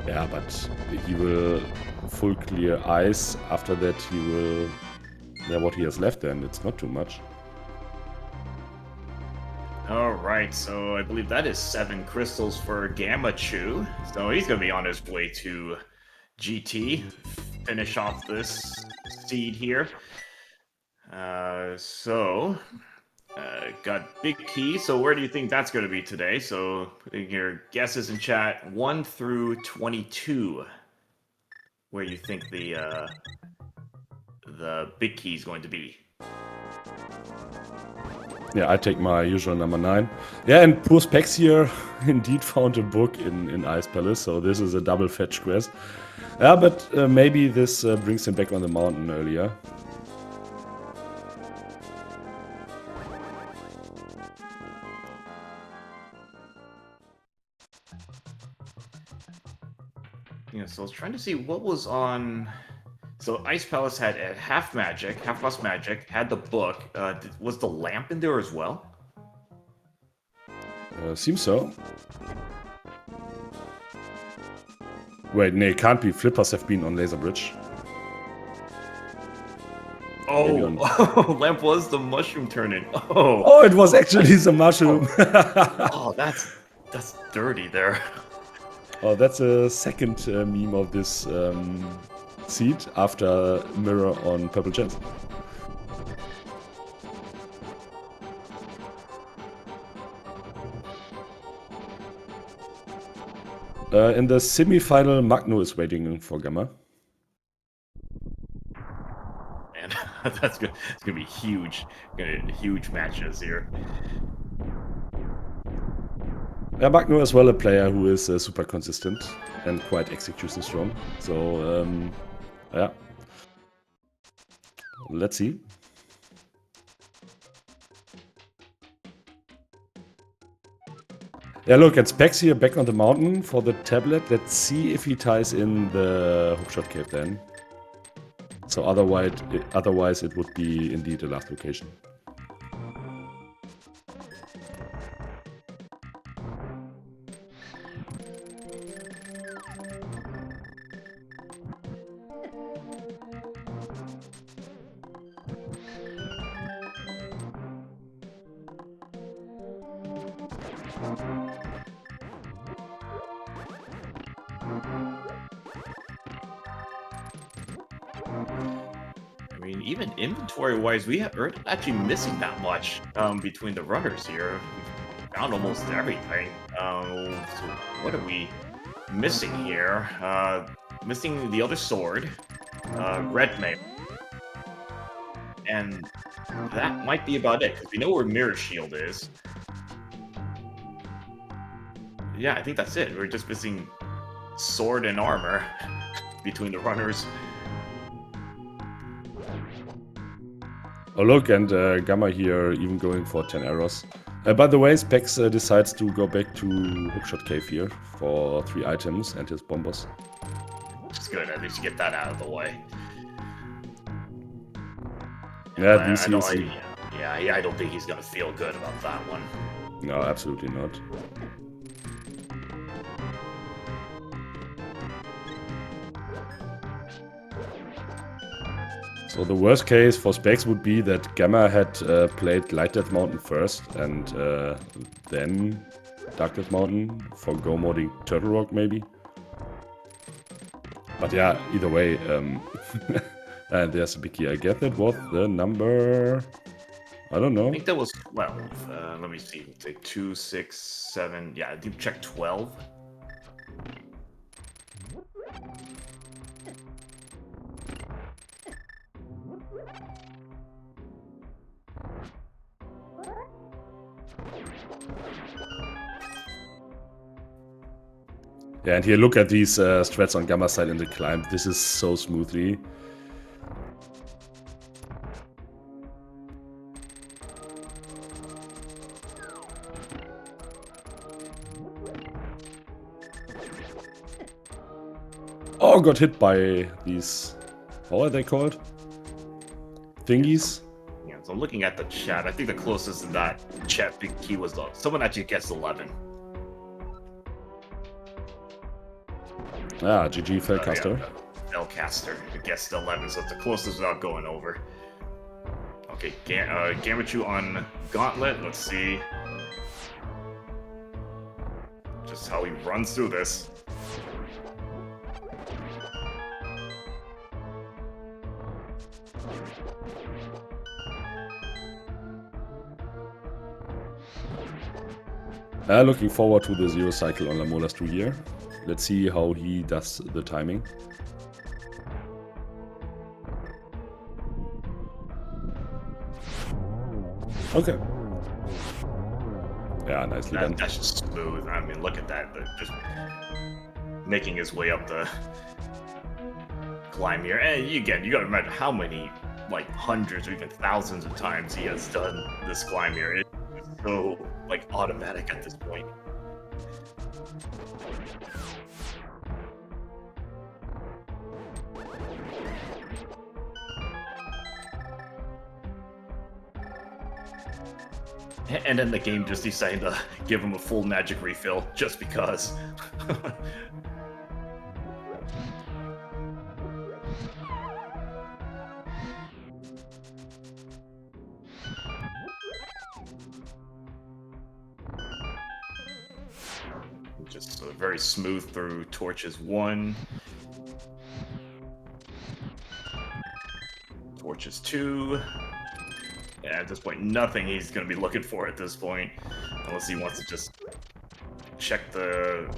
Yeah, but he will full clear ice. After that he will... Yeah, what he has left then, it's not too much. Alright, so I believe that is 7 crystals for Gammachuu. So he's going to be on his way to GT. Finish off this seed here. Got big key. So where do you think that's going to be today? So putting your guesses in chat, 1 through 22. Where you think the big key is going to be. Yeah, I take my usual number 9. Yeah, and poor Specks here indeed found a book in Ice Palace, so this is a double fetch quest. Yeah, but maybe this brings him back on the mountain earlier. Yeah, so I was trying to see what was on. So Ice Palace had half magic, half plus magic, had the book. Was the lamp in there as well? Seems so. Wait, no, it can't be. Flippers have been on Laser Bridge. Oh, lamp was the mushroom turn-in. Oh, it was actually the mushroom. Oh, that's dirty there. Oh, that's a second meme of this seed after Mirror on Purple Gems. In the semi-final, Magno is waiting for Gamma. And that's good. It's gonna be huge. Huge matches here. Yeah, Magno as well a player who is super consistent and quite execution strong. So, yeah. Let's see. Yeah, look, at Specks here back on the mountain for the tablet. Let's see if he ties in the hookshot cave then. So otherwise it would be indeed the last location. I mean, even inventory-wise, we're not actually missing that much between the runners here. We found almost everything. So what are we missing here? Missing the other sword, red mail, and that might be about it, because we know where Mirror Shield is. Yeah, I think that's it. We're just missing sword and armor between the runners. Oh look, and Gamma here even going for 10 arrows. By the way, Specks decides to go back to Hookshot Cave here for 3 items and his bombers. Which is good, at least you get that out of the way. Yeah, I don't think he's gonna feel good about that one. No, absolutely not. So the worst case for Specks would be that Gamma had played Light Death Mountain first and then Dark Death Mountain for go modding Turtle Rock maybe. But yeah, either way, and there's a biggie. I guess that was the number. I don't know. I think that was 12. Let me see. It's like 2, 6, 7. Yeah, I think check 12. Yeah, and here look at these strats on Gamma side in the climb. This is so smoothly. Oh, got hit by these, how are they called? Thingies? Yeah, so I'm looking at the chat. I think the closest in that chat big key was someone actually guessed 11. Ah, GG Fellcaster. Fellcaster guessed 11, so it's the closest without going over. Okay, Gammachuu on Gauntlet. Let's see just how he runs through this. Looking forward to the zero cycle on Lamolas 2 here. Let's see how he does the timing. Okay. Yeah, nicely done. That's just smooth. I mean, look at that. Just making his way up the climb here. And again, you gotta remember how many, like, hundreds or even thousands of times he has done this climb here. It's so, like, automatic at this point. And then the game just decided to give him a full magic refill just because. Just very smooth through Torches 1. Torches 2. Yeah, at this point, nothing he's going to be looking for at this point. Unless he wants to just check the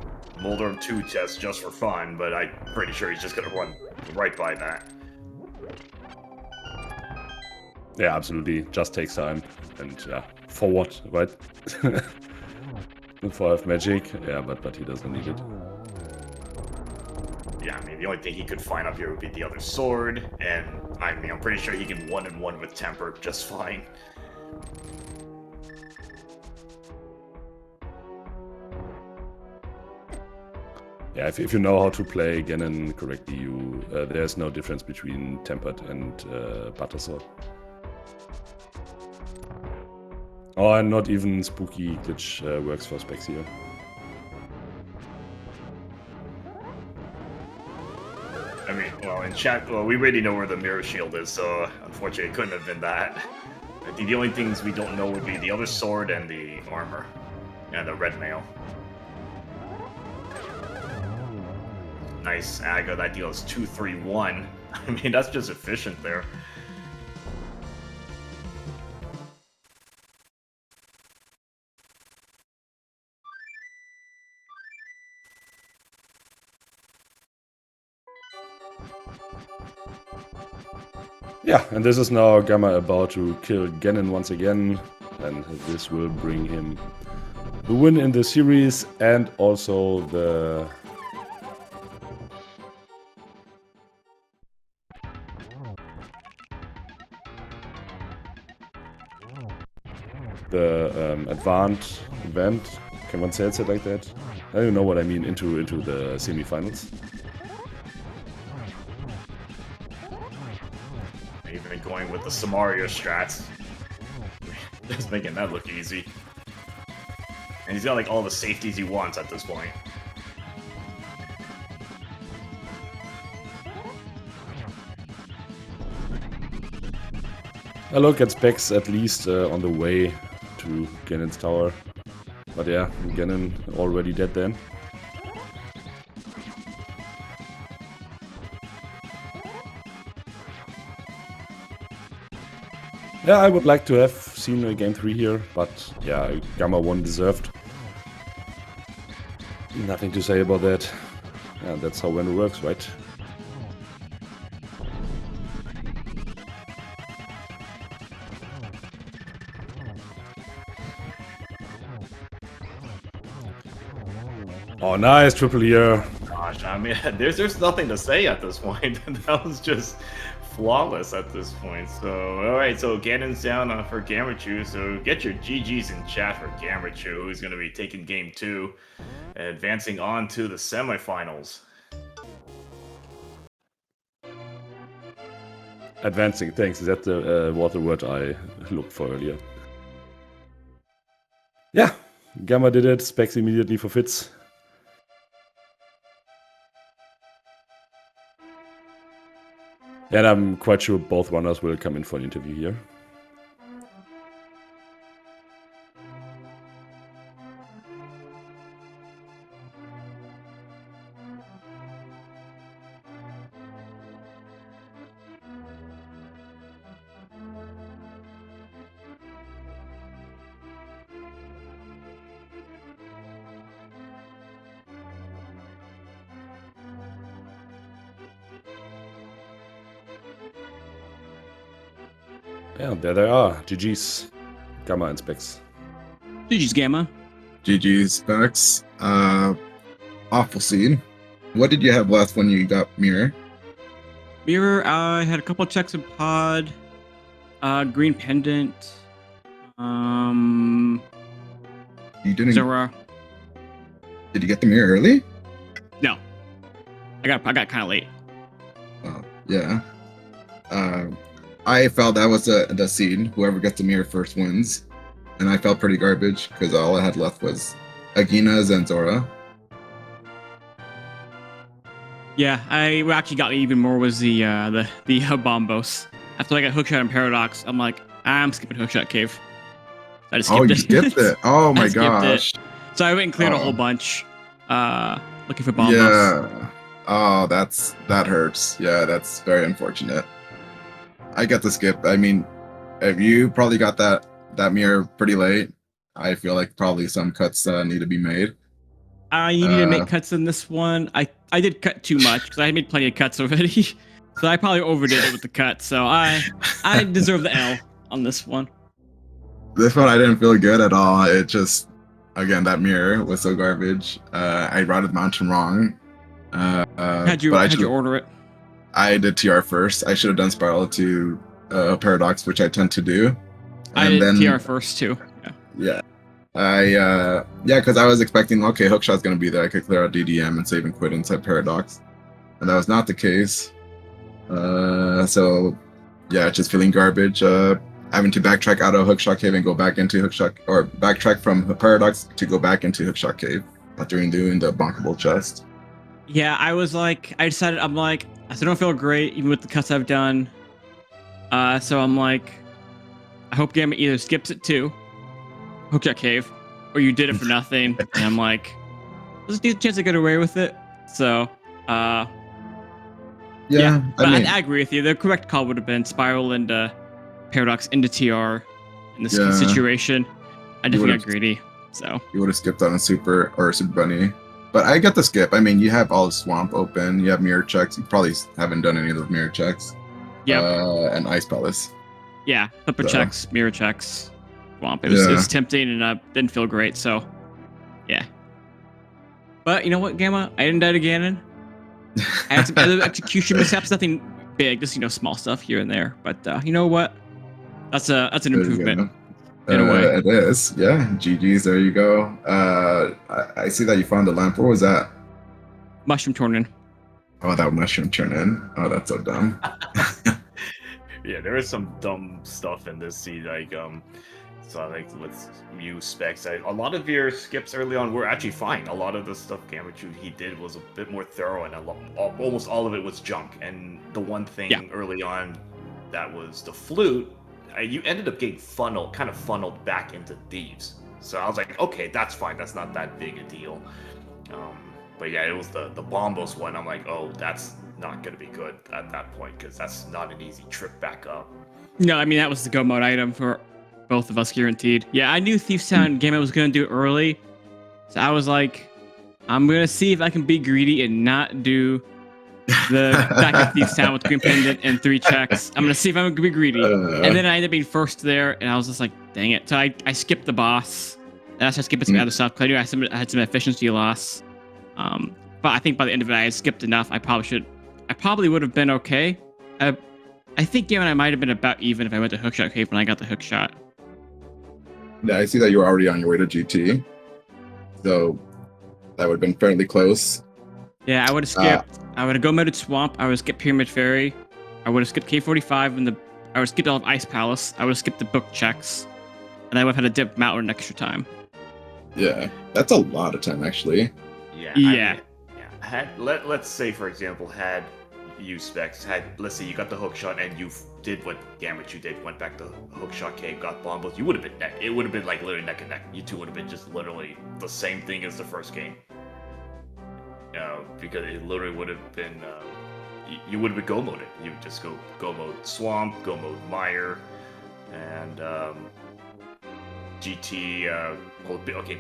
Molder 2 test just for fun, but I'm pretty sure he's just going to run right by that. Yeah, absolutely. Just takes time. And yeah, for what, right? For have magic. Yeah, but he doesn't need it. Yeah, I mean, the only thing he could find up here would be the other sword, and I mean, I'm pretty sure he can 1-in-1 with Temper just fine. Yeah, if you know how to play Ganon correctly, there's no difference between Tempered and Butter Sword. Oh, and not even Spooky Glitch works for Specks here. I mean, well, in chat, well, we already know where the mirror shield is, so unfortunately it couldn't have been that. I think the only things we don't know would be the other sword and the armor, and the red mail. Nice, Aga, that deals 2-3-1. I mean, that's just efficient there. Yeah, and this is now Gamma about to kill Ganon once again, and this will bring him the win in the series and also the advanced event. Can one say it like that? I don't know what I mean. Into the semifinals. Even going with the Samaria strats, just making that look easy. And he's got like all the safeties he wants at this point. A look at Specks at least on the way to Ganon's tower. But yeah, Ganon already dead then. Yeah, I would like to have seen a game 3 here, but yeah, Gamma 1 deserved. Nothing to say about that. Yeah, that's how Random works, right? Oh, nice triple here. Gosh, I mean, there's nothing to say at this point. That was just flawless at this point. So, alright, so Ganon's down for Gammachuu. So get your GGs in chat for Gammachuu, who's going to be taking game 2, advancing on to the semifinals. Advancing, thanks. That's was the word I looked for earlier. Yeah, Gamma did it. Specks immediately forfeits. And I'm quite sure both runners will come in for an interview here. Yeah, there they are. GG's. Gamma and Specks. GG's Gamma. GG's Specks. Awful seed. What did you have last when you got Mirror? Mirror, I had a couple checks in pod. Green Pendant. You didn't. Zora. Did you get the Mirror early? No. I got kind of late. Oh, yeah. I felt that was the seed. Whoever gets the Mirror first wins. And I felt pretty garbage because all I had left was Agina's and Zora. Yeah, what actually got me even more was the Bombos. After I got Hookshot and Paradox, I'm like, I'm skipping Hookshot Cave. I just skipped Oh, you it. skipped it. Oh my I skipped gosh. it. So I went and cleared a whole bunch, looking for Bombos. Yeah. Oh, that hurts. Yeah, that's very unfortunate. I got the skip. I mean, if you probably got that Mirror pretty late, I feel like probably some cuts need to be made. You need to make cuts in this one. I did cut too much because I made plenty of cuts already. So I probably overdid it with the cut. So I deserve the L on this one. This one I didn't feel good at all. It just, again, that Mirror was so garbage. I routed Mountain wrong. How'd you order it? I did TR first. I should have done Spiral to Paradox, which I tend to do. I did TR first too. Yeah. Because I was expecting, okay, Hookshot's gonna be there. I could clear out DDM and save and quit inside Paradox, and that was not the case. So yeah, just feeling garbage. Having to backtrack out of Hookshot Cave and go back into Hookshot, or backtrack from Paradox to go back into Hookshot Cave after doing the bonkable chest. Yeah, I decided, I still don't feel great even with the cuts I've done. So I'm like, I hope Gamma either skips it too, Hookshot Cave, or you did it for nothing. And I'm like, there's a chance I get away with it. So, I agree with you. The correct call would have been Spiral and Paradox into TR in this situation. I definitely got greedy. So you would have skipped on a Super Bunny. But I get the skip. I mean, you have all the Swamp open. You have mirror checks. You probably haven't done any of those mirror checks. Yeah. And Ice Palace. Yeah, flipper checks, mirror checks, Swamp. It was tempting and didn't feel great. So, yeah. But you know what, Gamma? I didn't die to Ganon. I had some other execution mishaps. Nothing big, just small stuff here and there. But you know what? That's an improvement. In a way. It is, yeah. GG's, there you go. I see that you found the lamp. What was that? Mushroom turn-in. Oh, that mushroom turn-in. Oh, that's so dumb. Yeah, there is some dumb stuff in this seed. So with you Specs, a lot of your skips early on were actually fine. A lot of the stuff Gammachuu he did was a bit more thorough, and almost all of it was junk. And the one thing early on that was the flute. You ended up getting kind of funneled back into Thieves. So I was like, okay, that's fine. That's not that big a deal. But yeah, it was the Bombos one. I'm like, oh, that's not going to be good at that point because that's not an easy trip back up. No, I mean, that was the go mode item for both of us guaranteed. Yeah, I knew Thieves Town game I was going to do early. So I was like, I'm going to see if I can be greedy and not do the back of Thieves Town with Green Pendant and 3 checks. I'm going to see if I'm going to be greedy. And then I ended up being first there, and I was just like, dang it. So I skipped the boss. And I started skipping some other stuff because I knew I had some efficiency loss. But I think by the end of it, I had skipped enough. I probably would have been okay. I think Gammon and I might have been about even if I went to Hookshot Cave when I got the hookshot. Yeah, I see that you were already on your way to GT. So that would have been fairly close. Yeah, I would have skipped. I would have go modded Swamp. I would have skipped Pyramid Fairy. I would have skipped K45 and I would have skipped all of Ice Palace. I would have skipped the book checks. And I would have had to dip Mountain extra time. Yeah, that's a lot of time actually. Yeah. Let's say, for example, had you Specs let's say you got the hookshot and you did what Gammachuu did, went back to Hookshot Cave, got bombos, you would have been it would have been like literally neck and neck. You two would have been just literally the same thing as the first game. Because it literally would have been you would have been go moded. You would just go mode Swamp, go mode Mire, and GT.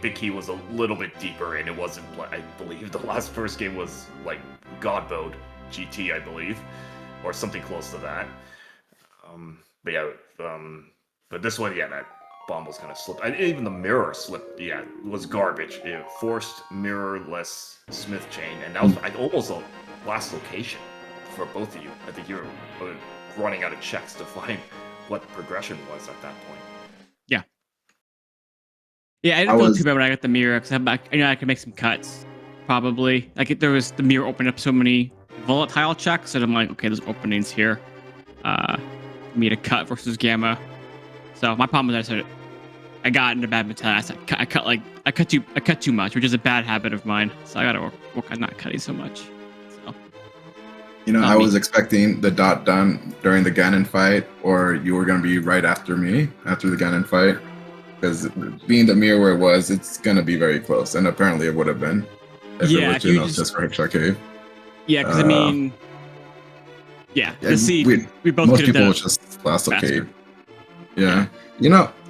Big Key was a little bit deeper, and it wasn't. I believe the last first game was like God mode GT, I believe, or something close to that. But this one, that bomb was gonna slip. Even the mirror slipped. Yeah, it was garbage. It forced mirrorless Smith chain, and that was almost the last location for both of you. I think you were running out of checks to find what progression was at that point. Yeah, I didn't feel too bad when I got the mirror because I could make some cuts. Probably like there was the mirror opened up so many volatile checks that I'm like, okay, there's openings here. For me to cut versus Gamma. So my problem was I got into bad mentality. I cut too much, which is a bad habit of mine. So I gotta work on not cutting so much. So I was expecting the dot done during the Ganon fight, or you were gonna be right after me after the Ganon fight. Because being the mirror where it was, it's gonna be very close, and apparently it would have been if it was just for Hickshot Cave. Yeah, because the seed we both most could have people done would just Lasso faster. Cave. Yeah,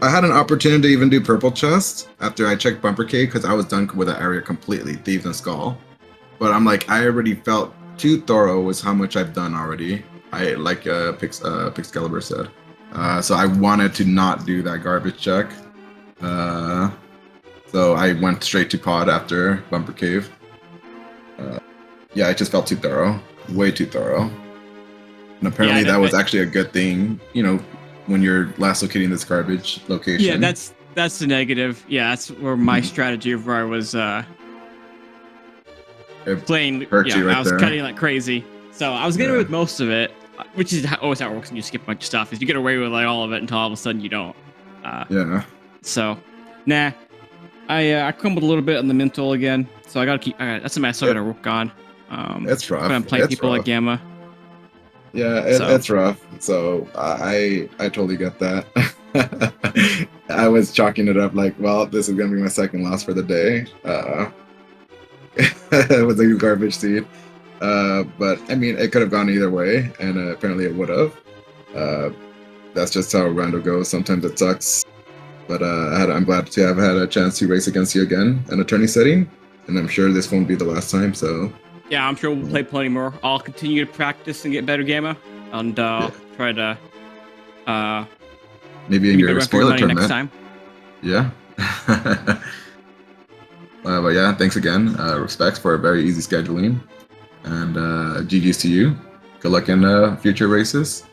I had an opportunity to even do purple chest after I checked Bumper Cave because I was done with that area completely, Thieves and Skull. But I'm like, I already felt too thorough with how much I've done already. I like Pixcalibur said, so I wanted to not do that garbage check. So I went straight to pod after Bumper Cave. I just felt too thorough, way too thorough. And apparently that was actually a good thing, when you're last locating this garbage location. Yeah, that's the negative. Yeah, that's where my strategy of where I was playing. I was cutting like crazy. So I was getting away with most of it, which is always how it works when you skip a bunch of stuff. Is you get away with like all of it until all of a sudden you don't. So, I crumbled a little bit on the mental again. So I gotta keep. That's something I still gotta work on. It's rough. When I'm playing people like Gamma. Yeah, it's rough. So I totally get that. I was chalking it up like, well, this is gonna be my second loss for the day. It was a garbage seed. But I mean, it could have gone either way, and apparently it would have. That's just how Rando goes. Sometimes it sucks. But I'm glad to have had a chance to race against you again in a tourney setting, and I'm sure this won't be the last time. So yeah, I'm sure we'll play plenty more. I'll continue to practice and get better Gamma, and try to maybe in your spoiler tournament next time. Yeah. But yeah, thanks again. Respects for a very easy scheduling, and GG's to you. Good luck in future races.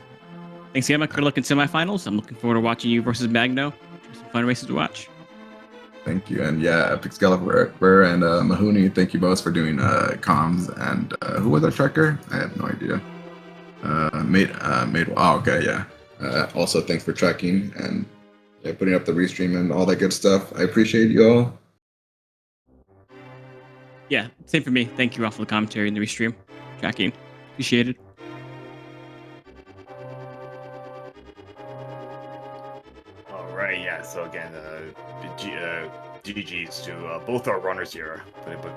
Thanks, Gamma. Good luck in semifinals. I'm looking forward to watching you versus Magno. Some fun races to watch. Thank you, and yeah, Pixcalibur and Mahoney, thank you both for doing comms. And who was our tracker? I have no idea. Made. Oh, okay, yeah. Also, thanks for tracking and putting up the restream and all that good stuff. I appreciate you all. Yeah, same for me. Thank you all for the commentary and the restream tracking. Appreciate it. Right, yeah. So again, GG's to both our runners here.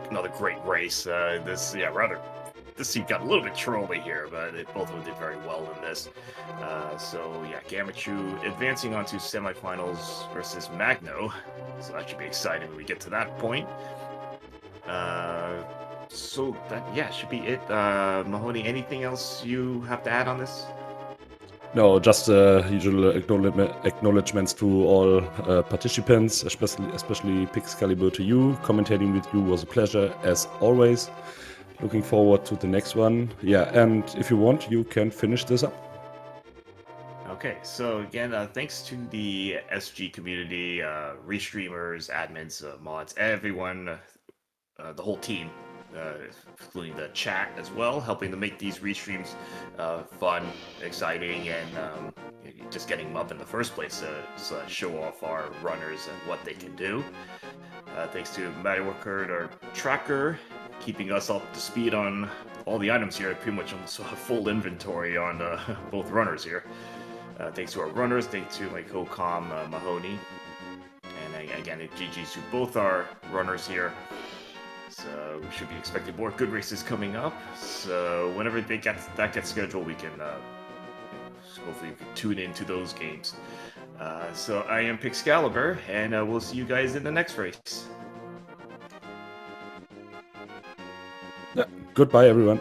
Another great race. This seat got a little bit trolly here, but both of them did very well in this. So yeah, Gammachuu advancing on to semifinals versus Magno. So that should be exciting when we get to that point. So that should be it. Mahoney, anything else you have to add on this? No, just usual acknowledgements to all participants, especially Pixcalibur to you. Commentating with you was a pleasure, as always. Looking forward to the next one. Yeah, and if you want, you can finish this up. Okay, so again, thanks to the SG community, restreamers, admins, mods, everyone, the whole team, including the chat as well, helping to make these restreams fun, exciting, and just getting them up in the first place to show off our runners and what they can do. Thanks to Matty Workert, our tracker, keeping us up to speed on all the items here. Pretty much almost a full inventory on both runners here. Thanks to our runners, thanks to my co-com Mahoney, and again, GG's to both our runners here. So we should be expecting more good races coming up. So whenever that gets scheduled, we can hopefully you can tune into those games. So I am Pixcalibur, and we'll see you guys in the next race. Yeah. Goodbye, everyone.